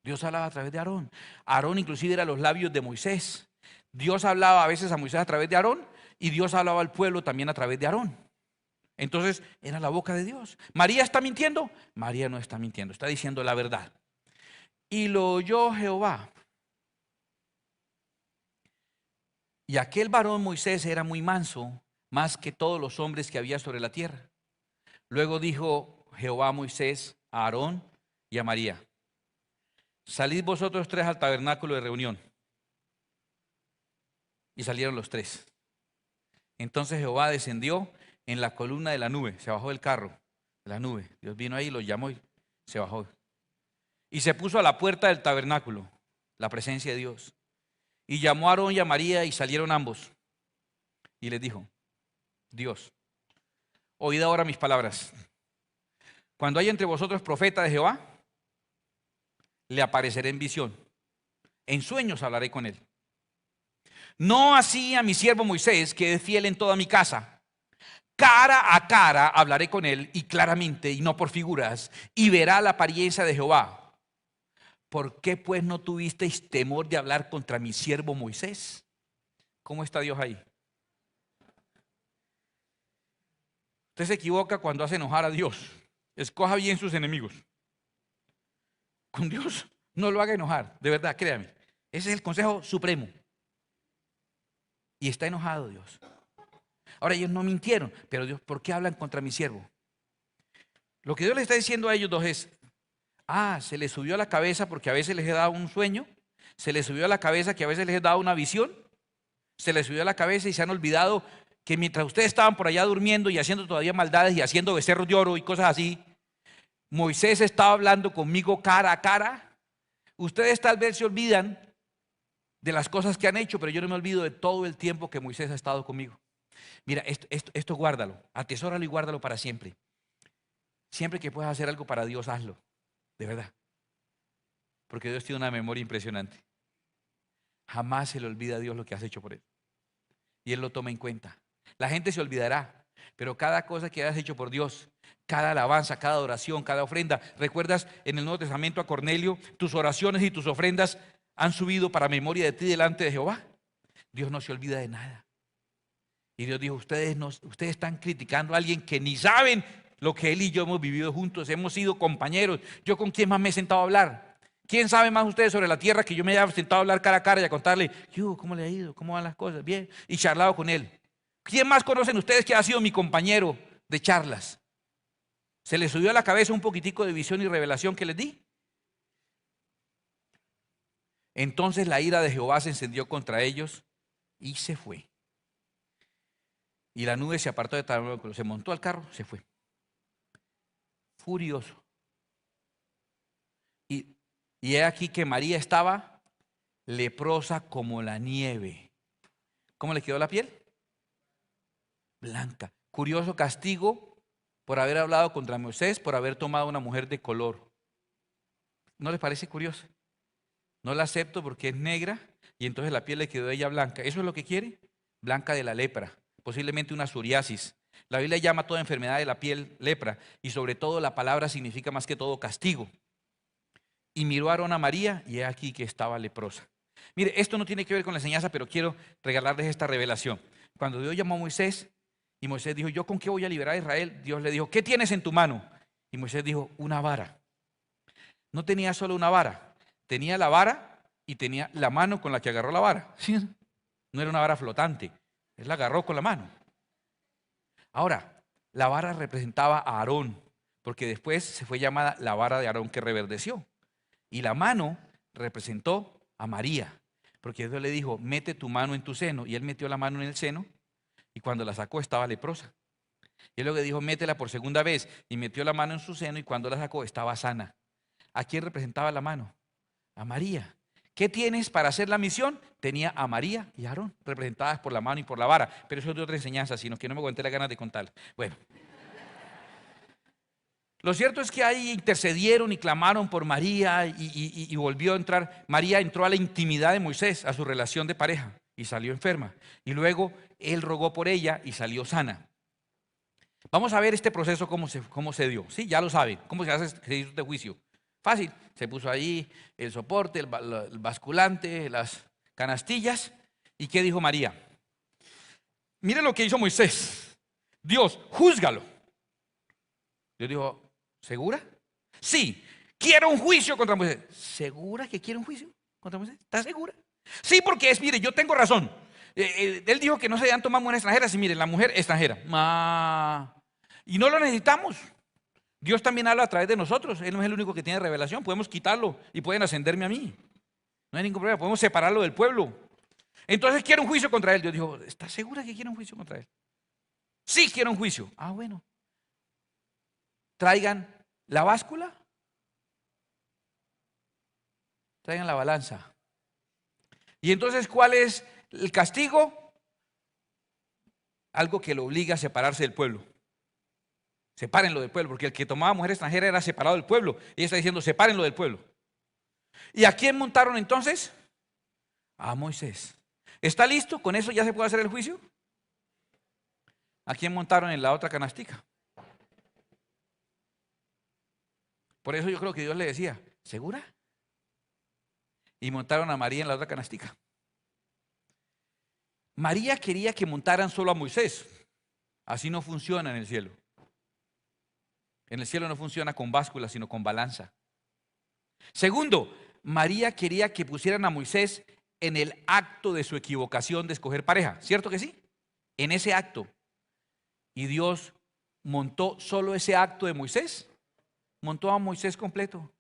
Dios hablaba a través de Aarón. Aarón inclusive era los labios de Moisés. Dios hablaba a veces a Moisés a través de Aarón y Dios hablaba al pueblo también a través de Aarón. Entonces era la boca de Dios. ¿María está mintiendo? María no está mintiendo, está diciendo la verdad. Y lo oyó Jehová. Y aquel varón Moisés era muy manso, más que todos los hombres que había sobre la tierra. Luego dijo Jehová a Moisés, a Aarón y a María: salid vosotros tres al tabernáculo de reunión. Y salieron los tres. Entonces Jehová descendió en la columna de la nube, se bajó del carro de la nube. Dios vino ahí, lo llamó y se bajó. Y se puso a la puerta del tabernáculo, la presencia de Dios. Y llamó a Aarón y a María y salieron ambos. Y les dijo: Dios, oíd ahora mis palabras. Cuando haya entre vosotros profeta de Jehová, le apareceré en visión. En sueños hablaré con él. No así a mi siervo Moisés, que es fiel en toda mi casa. Cara a cara hablaré con él, y claramente, y no por figuras, y verá la apariencia de Jehová. ¿Por qué pues no tuvisteis temor de hablar contra mi siervo Moisés? ¿Cómo está Dios ahí? Usted se equivoca cuando hace enojar a Dios. Escoja bien sus enemigos. Con Dios no lo haga enojar, de verdad, créame. Ese es el consejo supremo. Y está enojado Dios. Ahora, ellos no mintieron, pero Dios, ¿por qué hablan contra mi siervo? Lo que Dios le está diciendo a ellos dos es: se les subió a la cabeza porque a veces les he dado un sueño, se les subió a la cabeza que a veces les he dado una visión, se les subió a la cabeza y se han olvidado que mientras ustedes estaban por allá durmiendo y haciendo todavía maldades y haciendo becerros de oro y cosas así, Moisés estaba hablando conmigo cara a cara. Ustedes tal vez se olvidan de las cosas que han hecho, pero yo no me olvido de todo el tiempo que Moisés ha estado conmigo. Mira, esto guárdalo, atesóralo y guárdalo para siempre. Siempre que puedas hacer algo para Dios, hazlo, de verdad. Porque Dios tiene una memoria impresionante. Jamás se le olvida a Dios lo que has hecho por él. Y él lo toma en cuenta. La gente se olvidará, pero cada cosa que hayas hecho por Dios, cada alabanza, cada adoración, cada ofrenda. ¿Recuerdas en el Nuevo Testamento a Cornelio? Tus oraciones y tus ofrendas han subido para memoria de ti delante de Jehová. Dios no se olvida de nada. Y Dios dijo, ustedes están criticando a alguien que ni saben lo que él y yo hemos vivido juntos, hemos sido compañeros. ¿Yo con quién más me he sentado a hablar? ¿Quién sabe más ustedes sobre la tierra que yo me haya sentado a hablar cara a cara y a contarle, ¿cómo le ha ido? ¿Cómo van las cosas? Bien. Y charlado con él. ¿Quién más conocen ustedes que ha sido mi compañero de charlas? ¿Se les subió a la cabeza un poquitico de visión y revelación que les di? Entonces la ira de Jehová se encendió contra ellos y se fue. Y la nube se apartó de tabernáculo, se montó al carro, se fue. Furioso. Y he aquí que María estaba leprosa como la nieve. ¿Cómo le quedó la piel? Blanca. Curioso castigo por haber hablado contra Moisés, por haber tomado una mujer de color. ¿No les parece curioso? No la acepto porque es negra y entonces la piel le quedó a ella blanca. ¿Eso es lo que quiere? Blanca de la lepra. Posiblemente una psoriasis. La Biblia llama toda enfermedad de la piel lepra y sobre todo la palabra significa más que todo castigo. Y miró a Aarón a María y he aquí que estaba leprosa. Mire, esto no tiene que ver con la enseñanza, pero quiero regalarles esta revelación. Cuando Dios llamó a Moisés y Moisés dijo, ¿yo con qué voy a liberar a Israel? Dios le dijo, ¿qué tienes en tu mano? Y Moisés dijo, una vara. No tenía solo una vara, tenía la vara y tenía la mano con la que agarró la vara. ¿Sí? No era una vara flotante. Él la agarró con la mano. Ahora, la vara representaba a Aarón, porque después se fue llamada la vara de Aarón que reverdeció. Y la mano representó a María, porque Dios le dijo, mete tu mano en tu seno. Y él metió la mano en el seno y cuando la sacó estaba leprosa. Y él luego dijo, métela por segunda vez y metió la mano en su seno y cuando la sacó estaba sana. ¿A quién representaba la mano? A María. ¿Qué tienes para hacer la misión? Tenía a María y a Aarón, representadas por la mano y por la vara. Pero eso es de otra enseñanza, sino que no me aguanté las ganas de contar. Bueno, lo cierto es que ahí intercedieron y clamaron por María y volvió a entrar. María entró a la intimidad de Moisés, a su relación de pareja, y salió enferma. Y luego él rogó por ella y salió sana. Vamos a ver este proceso cómo se dio. Sí, ya lo saben, cómo se hace este juicio. Fácil, se puso ahí el soporte, el basculante, las canastillas. ¿Y qué dijo María? Mire lo que hizo Moisés. Dios, júzgalo. Dios dijo, ¿segura? Sí, quiero un juicio contra Moisés. ¿Segura que quiere un juicio contra Moisés? ¿Estás segura? Sí, porque mire, yo tengo razón. Él dijo que no se debían tomar mujeres extranjeras. Y mire, la mujer extranjera. Y no lo necesitamos. Dios también habla a través de nosotros. Él no es el único que tiene revelación. Podemos quitarlo y pueden ascenderme a mí. No hay ningún problema. Podemos separarlo del pueblo. Entonces quiero un juicio contra él. Dios dijo, ¿estás segura que quiere un juicio contra él? Sí, quiero un juicio. Bueno. Traigan la báscula. Traigan la balanza. Y entonces, ¿cuál es el castigo? Algo que lo obliga a separarse del pueblo. Sepárenlo del pueblo, porque el que tomaba mujer extranjera era separado del pueblo. Y ella está diciendo, sepárenlo del pueblo. ¿Y a quién montaron entonces? A Moisés. ¿Está listo? ¿Con eso ya se puede hacer el juicio? ¿A quién montaron en la otra canastica? Por eso yo creo que Dios le decía, ¿segura? Y montaron a María en la otra canastica. María quería que montaran solo a Moisés. Así no funciona en el cielo. En el cielo no funciona con báscula, sino con balanza. Segundo, María quería que pusieran a Moisés en el acto de su equivocación de escoger pareja. ¿Cierto que sí? En ese acto. Y Dios montó solo ese acto de Moisés. Montó a Moisés completo.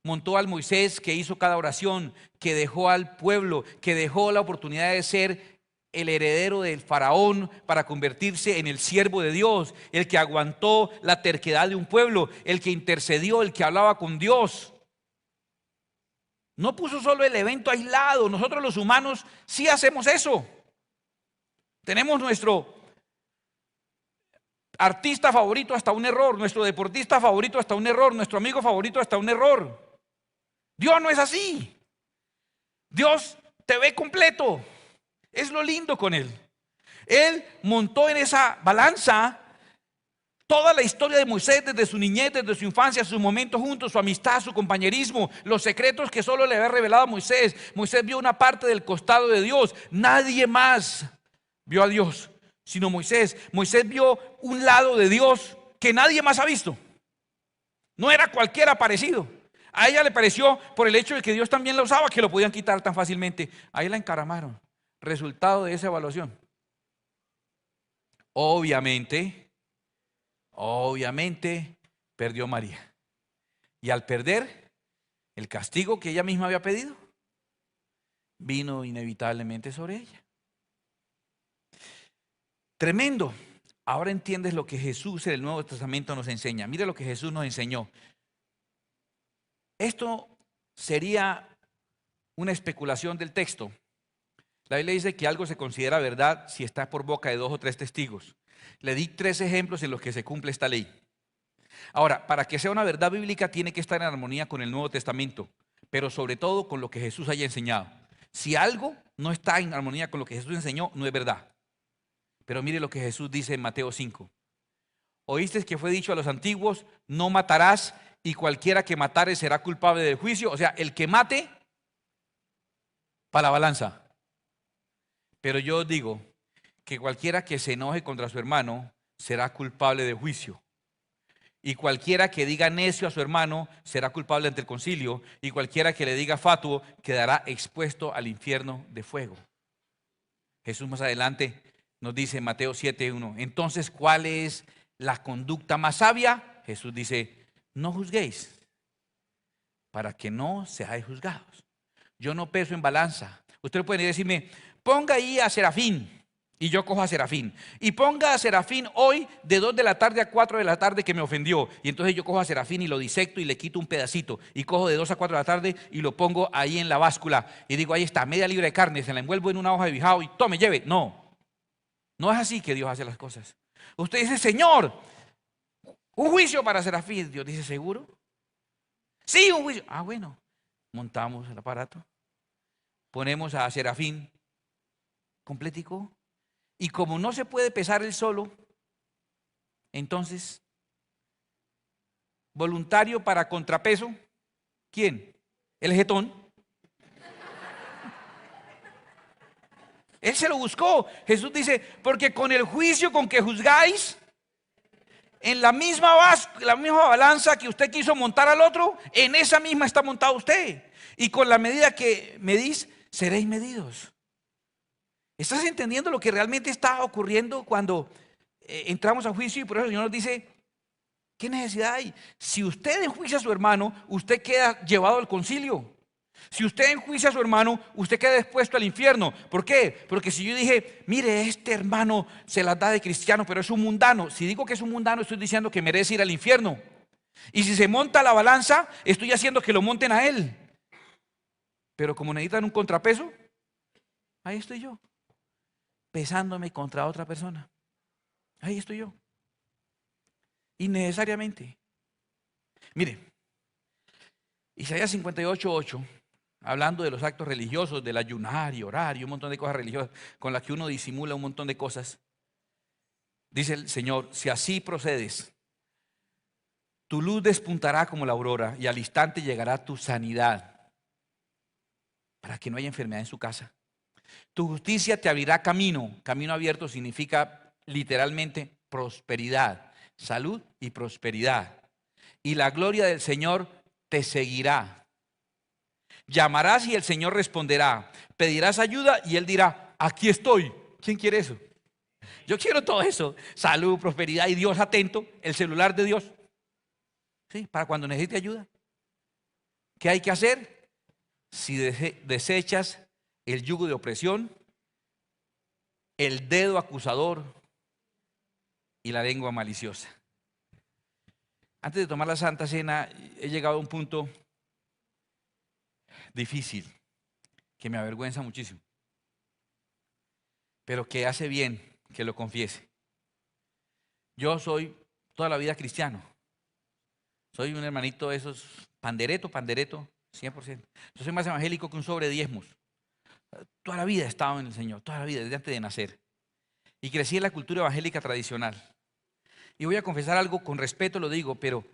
Montó al Moisés que hizo cada oración, que dejó al pueblo, que dejó la oportunidad de ser el heredero del faraón para convertirse en el siervo de Dios, el que aguantó la terquedad de un pueblo, el que intercedió, el que hablaba con Dios. No puso solo el evento aislado. Nosotros los humanos sí hacemos eso. Tenemos nuestro artista favorito hasta un error, nuestro deportista favorito hasta un error, nuestro amigo favorito hasta un error. Dios no es así. Dios te ve completo. Es lo lindo con Él. Él montó en esa balanza toda la historia de Moisés, desde su niñez, desde su infancia, sus momentos juntos, su amistad, su compañerismo, los secretos que solo le había revelado a Moisés. Moisés vio una parte del costado de Dios. Nadie más vio a Dios sino Moisés. Moisés vio un lado de Dios que nadie más ha visto. No era cualquiera parecido. A ella le pareció, por el hecho de que Dios también la usaba, que lo podían quitar tan fácilmente. Ahí la encaramaron. Resultado de esa evaluación. Obviamente, perdió María. Y al perder, el castigo que ella misma había pedido vino inevitablemente sobre ella. Tremendo. Ahora entiendes lo que Jesús en el Nuevo Testamento nos enseña. Mire lo que Jesús nos enseñó. Esto sería una especulación del texto. La Biblia dice que algo se considera verdad si está por boca de 2 o 3 testigos. Le di 3 ejemplos en los que se cumple esta ley. Ahora, para que sea una verdad bíblica tiene que estar en armonía con el Nuevo Testamento, pero sobre todo con lo que Jesús haya enseñado. Si algo no está en armonía con lo que Jesús enseñó, no es verdad. Pero mire lo que Jesús dice en Mateo 5. Oísteis que fue dicho a los antiguos, no matarás, y cualquiera que matare será culpable del juicio. O sea, el que mate, para la balanza. Pero yo os digo que cualquiera que se enoje contra su hermano será culpable de juicio. Y cualquiera que diga necio a su hermano será culpable ante el concilio. Y cualquiera que le diga fatuo quedará expuesto al infierno de fuego. Jesús más adelante nos dice en Mateo 7:1. Entonces, ¿cuál es la conducta más sabia? Jesús dice, no juzguéis para que no seáis juzgados. Yo no peso en balanza. Usted puede decirme, ponga ahí a Serafín. Y yo cojo a Serafín. Y ponga a Serafín hoy de 2 de la tarde a 4 de la tarde que me ofendió. Y entonces yo cojo a Serafín y lo disecto y le quito un pedacito. Y cojo de 2 a 4 de la tarde y lo pongo ahí en la báscula. Y digo, ahí está, media libra de carne, se la envuelvo en una hoja de bijao y tome, lleve. No, no es así que Dios hace las cosas. Usted dice, Señor, un juicio para Serafín. Dios dice, ¿seguro? Sí, un juicio. Ah, bueno, montamos el aparato. Ponemos a Serafín completico. Y como no se puede pesar él solo, entonces, voluntario para contrapeso, ¿quién? El jetón. Él se lo buscó. Jesús dice, porque con el juicio con que juzgáis, en la misma balanza que usted quiso montar al otro, en esa misma está montado usted. Y con la medida que medís, seréis medidos. ¿Estás entendiendo lo que realmente está ocurriendo cuando entramos a juicio? Y por eso el Señor nos dice, ¿qué necesidad hay? Si usted enjuicia a su hermano, usted queda llevado al concilio. Si usted enjuicia a su hermano, usted queda expuesto al infierno. ¿Por qué? Porque si yo dije, mire, este hermano se las da de cristiano, pero es un mundano. Si digo que es un mundano, estoy diciendo que merece ir al infierno. Y si se monta la balanza, estoy haciendo que lo monten a él. Pero como necesitan un contrapeso, ahí estoy yo, pesándome contra otra persona. Ahí estoy yo. Innecesariamente. Mire, Isaías 58:8, hablando de los actos religiosos, del ayunar y orar y un montón de cosas religiosas con las que uno disimula un montón de cosas. Dice el Señor, si así procedes, tu luz despuntará como la aurora y al instante llegará tu sanidad, para que no haya enfermedad en su casa. Tu justicia te abrirá camino. Camino abierto significa literalmente prosperidad, salud y prosperidad. Y la gloria del Señor te seguirá. Llamarás y el Señor responderá. Pedirás ayuda y Él dirá, aquí estoy. ¿Quién quiere eso? Yo quiero todo eso. Salud, prosperidad y Dios atento. El celular de Dios. Sí, para cuando necesite ayuda. ¿Qué hay que hacer? Si desechas el yugo de opresión, el dedo acusador y la lengua maliciosa. Antes de tomar la Santa Cena, he llegado a un punto difícil, que me avergüenza muchísimo, pero que hace bien que lo confiese. Yo soy toda la vida cristiano. Soy un hermanito de esos, pandereto, 100%. Yo soy más evangélico que un sobre diezmos. Toda la vida he estado en el Señor, toda la vida, desde antes de nacer. y crecí en la cultura evangélica tradicional. Y voy a confesar algo, con respeto lo digo, pero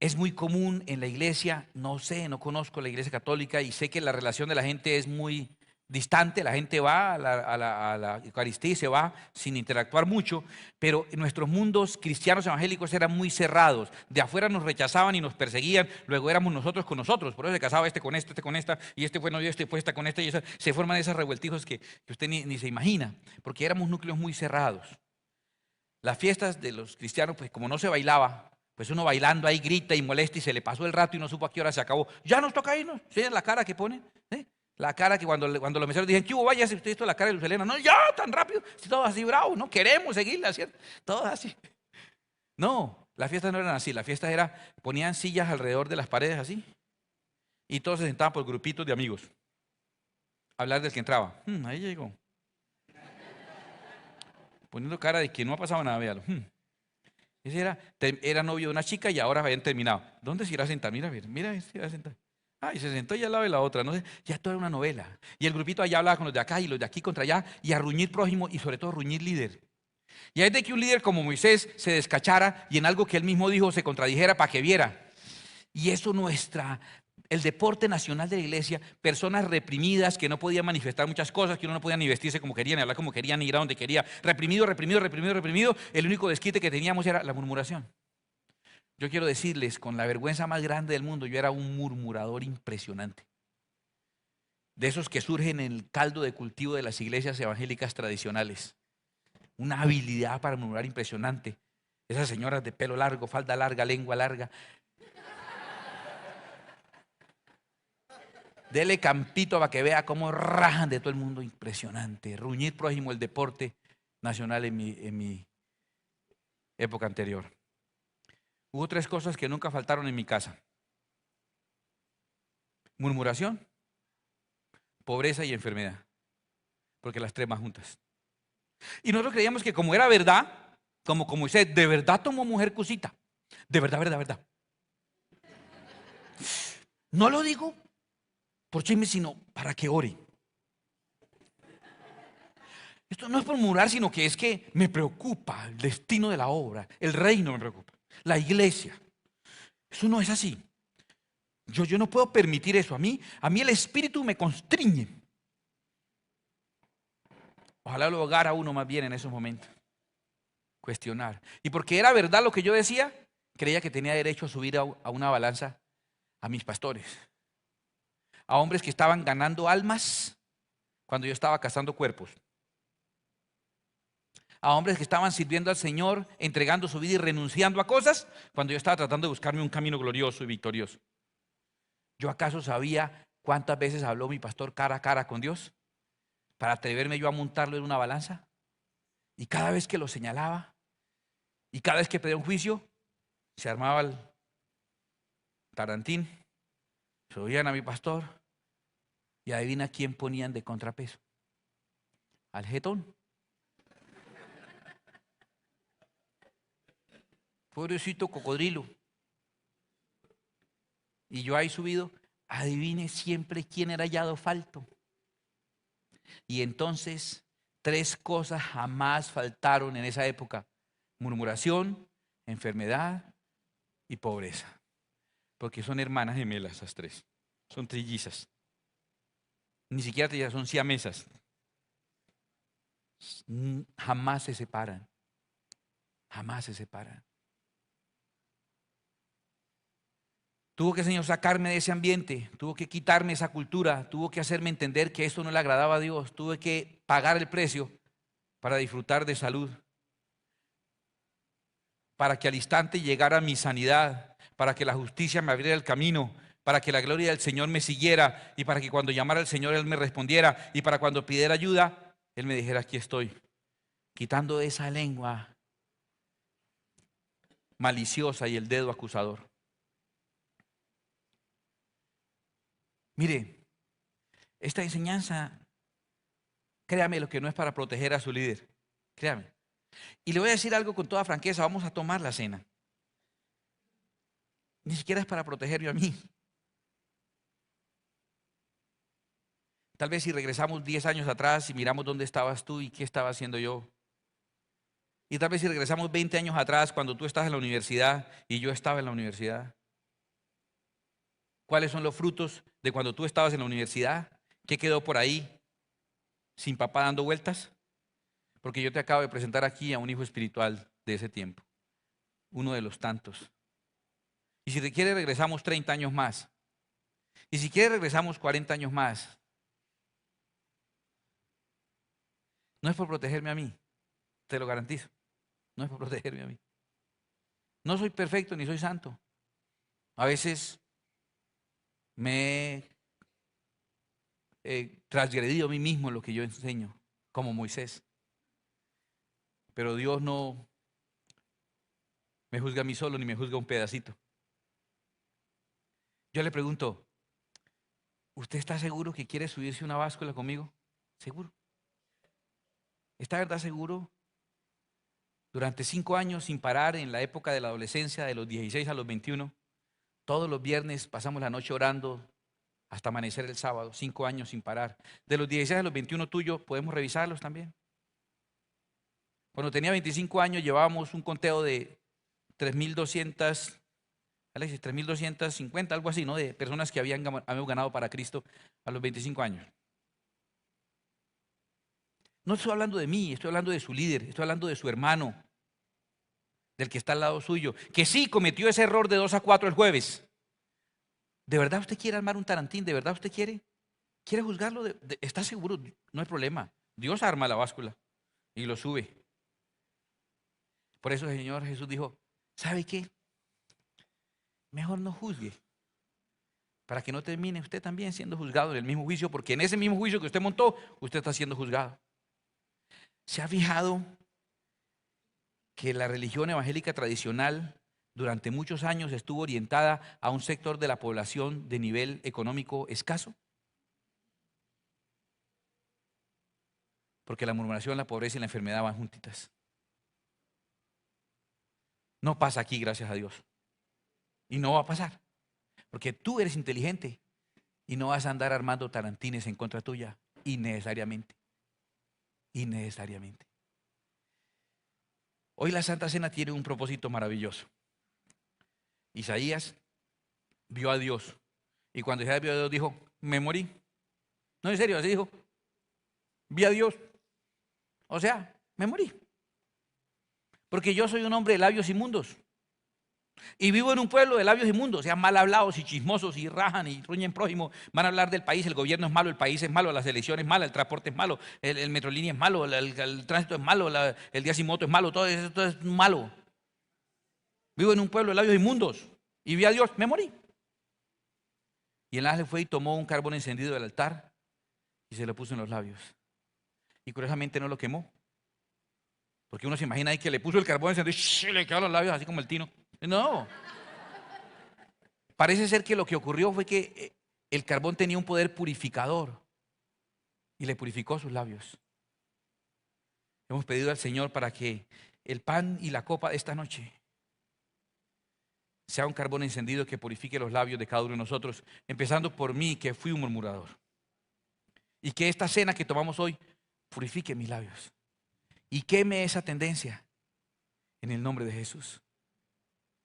es muy común en la iglesia, no sé, no conozco la iglesia católica y sé que la relación de la gente es muy distante, la gente va a la Eucaristía y se va sin interactuar mucho, pero en nuestros mundos cristianos evangélicos eran muy cerrados, de afuera nos rechazaban y nos perseguían, luego éramos nosotros con nosotros, por eso se casaba este con este con esta, y este fue novio, este fue esta con esta, y se forman esos revueltijos que usted ni se imagina, porque éramos núcleos muy cerrados. Las fiestas de los cristianos, pues como no se bailaba, pues uno bailando ahí grita y molesta y se le pasó el rato y no supo a qué hora se acabó. Ya nos toca irnos. ¿Sí? La cara que pone. ¿Sí? La cara que cuando los meseros dicen, ¿qué hubo? Váyase usted, esto la cara de Luz Helena. No, ya, tan rápido. Todos así bravos, no queremos seguirla, ¿cierto? Todos así. No, las fiestas no eran así. Las fiestas era, ponían sillas alrededor de las paredes así. Y todos se sentaban por grupitos de amigos. A hablar del que entraba. Ahí llegó. Poniendo cara de que no ha pasado nada, véalo. Ese era novio de una chica y ahora habían terminado. ¿Dónde se irá a sentar? Mira, mira, se irá a sentar. Ah, y se sentó ya al lado de la otra. No sé, ya todo era una novela. Y el grupito allá hablaba con los de acá y los de aquí contra allá y a ruñir prójimo y sobre todo ruñir líder. Y hay de que un líder como Moisés se descachara y en algo que él mismo dijo se contradijera para que viera. Y eso el deporte nacional de la iglesia, personas reprimidas que no podían manifestar muchas cosas, que uno no podía ni vestirse como querían, ni hablar como querían, ni ir a donde quería, reprimido, reprimido, reprimido, reprimido. El único desquite que teníamos era la murmuración. Yo quiero decirles, con la vergüenza más grande del mundo, yo era un murmurador impresionante. De esos que surgen en el caldo de cultivo de las iglesias evangélicas tradicionales. Una habilidad para murmurar impresionante. Esas señoras de pelo largo, falda larga, lengua larga. Dele campito para que vea cómo rajan de todo el mundo. Impresionante. Ruñir prójimo, el deporte nacional en mi época anterior. Hubo 3 cosas que nunca faltaron en mi casa: murmuración, pobreza y enfermedad. Porque las 3 más juntas. Y nosotros creíamos que como era verdad, como Moisés, de verdad tomó mujer cosita. De verdad, verdad, verdad. No lo digo por chisme, sino para que ore. Esto no es por murmurar, sino que es que me preocupa el destino de la obra, el reino me preocupa, la iglesia. Eso no es así. Yo no puedo permitir eso. A mí el espíritu me constriñe. Ojalá lo hagara uno más bien en esos momentos. Cuestionar. Y porque era verdad lo que yo decía, creía que tenía derecho a subir a una balanza a mis pastores, a hombres que estaban ganando almas cuando yo estaba cazando cuerpos, a hombres que estaban sirviendo al Señor, entregando su vida y renunciando a cosas cuando yo estaba tratando de buscarme un camino glorioso y victorioso. ¿Yo acaso sabía cuántas veces habló mi pastor cara a cara con Dios para atreverme yo a montarlo en una balanza? Y cada vez que lo señalaba y cada vez que pedía un juicio, se armaba el tarantín, se oían a mi pastor y adivina quién ponían de contrapeso. Al jetón. Pobrecito cocodrilo. Y yo ahí subido, adivine siempre quién era hallado falto. Y entonces 3 cosas jamás faltaron en esa época: murmuración, enfermedad y pobreza. Porque son hermanas gemelas esas 3. Son trillizas. Ni siquiera trillizas, son siamesas. Jamás se separan. Jamás se separan. Tuvo que, Señor, sacarme de ese ambiente, tuvo que quitarme esa cultura, tuvo que hacerme entender que esto no le agradaba a Dios, tuve que pagar el precio para disfrutar de salud, para que al instante llegara mi sanidad, para que la justicia me abriera el camino, para que la gloria del Señor me siguiera y para que cuando llamara al Señor Él me respondiera y para cuando pidiera ayuda Él me dijera: aquí estoy, quitando esa lengua maliciosa y el dedo acusador. Mire, esta enseñanza, créame, lo que no es para proteger a su líder, créame. Y le voy a decir algo con toda franqueza: vamos a tomar la cena. Ni siquiera es para protegerme a mí. Tal vez si regresamos 10 años atrás y miramos dónde estabas tú y qué estaba haciendo yo, Y tal vez si regresamos 20 años atrás, cuando tú estás en la universidad y yo estaba en la universidad, ¿cuáles son los frutos de cuando tú estabas en la universidad? ¿Qué quedó por ahí sin papá dando vueltas? Porque yo te acabo de presentar aquí a un hijo espiritual de ese tiempo, uno de los tantos. Y si te quieres regresamos 30 años más. Y si quieres regresamos 40 años más. No es por protegerme a mí, te lo garantizo. No es por protegerme a mí. No soy perfecto ni soy santo. A veces me he transgredido a mí mismo en lo que yo enseño, como Moisés. Pero Dios no me juzga a mí solo ni me juzga un pedacito. Yo le pregunto, ¿usted está seguro que quiere subirse una báscula conmigo? ¿Seguro? ¿Está de verdad seguro? Durante 5 años sin parar, en la época de la adolescencia, de los 16 a los 21, todos los viernes pasamos la noche orando hasta amanecer el sábado, 5 años sin parar. De los 16 a los 21 tuyos, ¿podemos revisarlos también? Cuando tenía 25 años llevábamos un conteo de 3.200, Alexis, 3.250, algo así, ¿no? De personas que habíamos ganado para Cristo a los 25 años. No estoy hablando de mí, estoy hablando de su líder, estoy hablando de su hermano, del que está al lado suyo, que sí cometió ese error de 2 a 4 el jueves. ¿De verdad usted quiere armar un tarantín? ¿De verdad usted quiere? ¿Quiere juzgarlo? ¿Está seguro? No hay problema. Dios arma la báscula y lo sube. Por eso el Señor Jesús dijo, ¿sabe qué? Mejor no juzgue, para que no termine usted también siendo juzgado en el mismo juicio, porque en ese mismo juicio que usted montó, usted está siendo juzgado. ¿Se ha fijado que la religión evangélica tradicional durante muchos años estuvo orientada a un sector de la población de nivel económico escaso? Porque la murmuración, la pobreza y la enfermedad van juntitas. No pasa aquí, gracias a Dios. Y no va a pasar. Porque tú eres inteligente y no vas a andar armando tarantines en contra tuya innecesariamente. Innecesariamente. Hoy la Santa Cena tiene un propósito maravilloso. Isaías vio a Dios. Y cuando Isaías vio a Dios dijo, me morí. No, en serio, así dijo. Vi a Dios. O sea, me morí. Porque yo soy un hombre de labios inmundos. Y vivo en un pueblo de labios inmundos, sean mal hablados y chismosos y rajan y ruñen prójimo. Van a hablar del país, el gobierno es malo, el país es malo, las elecciones es mala, el transporte es malo, el Metrolínea es malo, el tránsito es malo, el día sin moto es malo, todo esto es malo. Vivo en un pueblo de labios inmundos y vi a Dios, me morí. Y el ángel fue y tomó un carbón encendido del altar y se lo puso en los labios. Y curiosamente no lo quemó. Porque uno se imagina ahí que le puso el carbón encendido y le quedaron los labios así como el tino. No. Parece ser que lo que ocurrió fue que el carbón tenía un poder purificador y le purificó sus labios. Hemos pedido al Señor para que el pan y la copa de esta noche sea un carbón encendido que purifique los labios de cada uno de nosotros, empezando por mí, que fui un murmurador. Y que esta cena que tomamos hoy purifique mis labios y queme esa tendencia en el nombre de Jesús.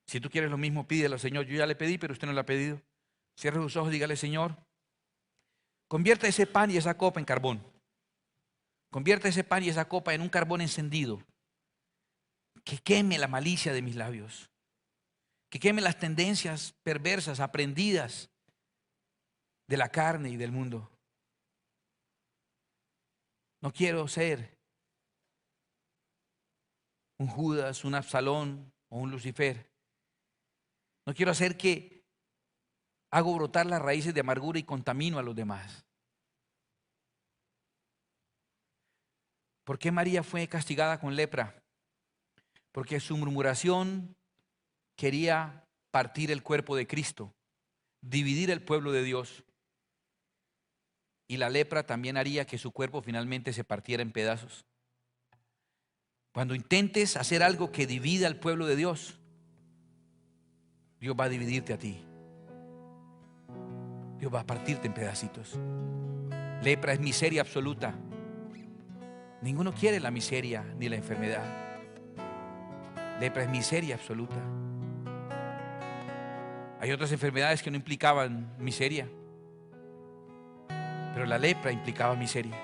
Si tú quieres lo mismo, pídelo, Señor. Yo ya le pedí, pero usted no lo ha pedido. Cierre sus ojos y dígale, Señor, convierta ese pan y esa copa en carbón. Convierta ese pan y esa copa en un carbón encendido que queme la malicia de mis labios, que queme las tendencias perversas, aprendidas de la carne y del mundo. No quiero ser un Judas, un Absalón o un Lucifer. No quiero hacer que hago brotar las raíces de amargura y contamino a los demás. ¿Por qué María fue castigada con lepra? Porque su murmuración quería partir el cuerpo de Cristo, dividir el pueblo de Dios. Y la lepra también haría que su cuerpo finalmente se partiera en pedazos. Cuando intentes hacer algo que divida al pueblo de Dios, Dios va a dividirte a ti. Dios va a partirte en pedacitos. Lepra es miseria absoluta. Ninguno quiere la miseria ni la enfermedad. Lepra es miseria absoluta. Hay otras enfermedades que no implicaban miseria, pero la lepra implicaba miseria.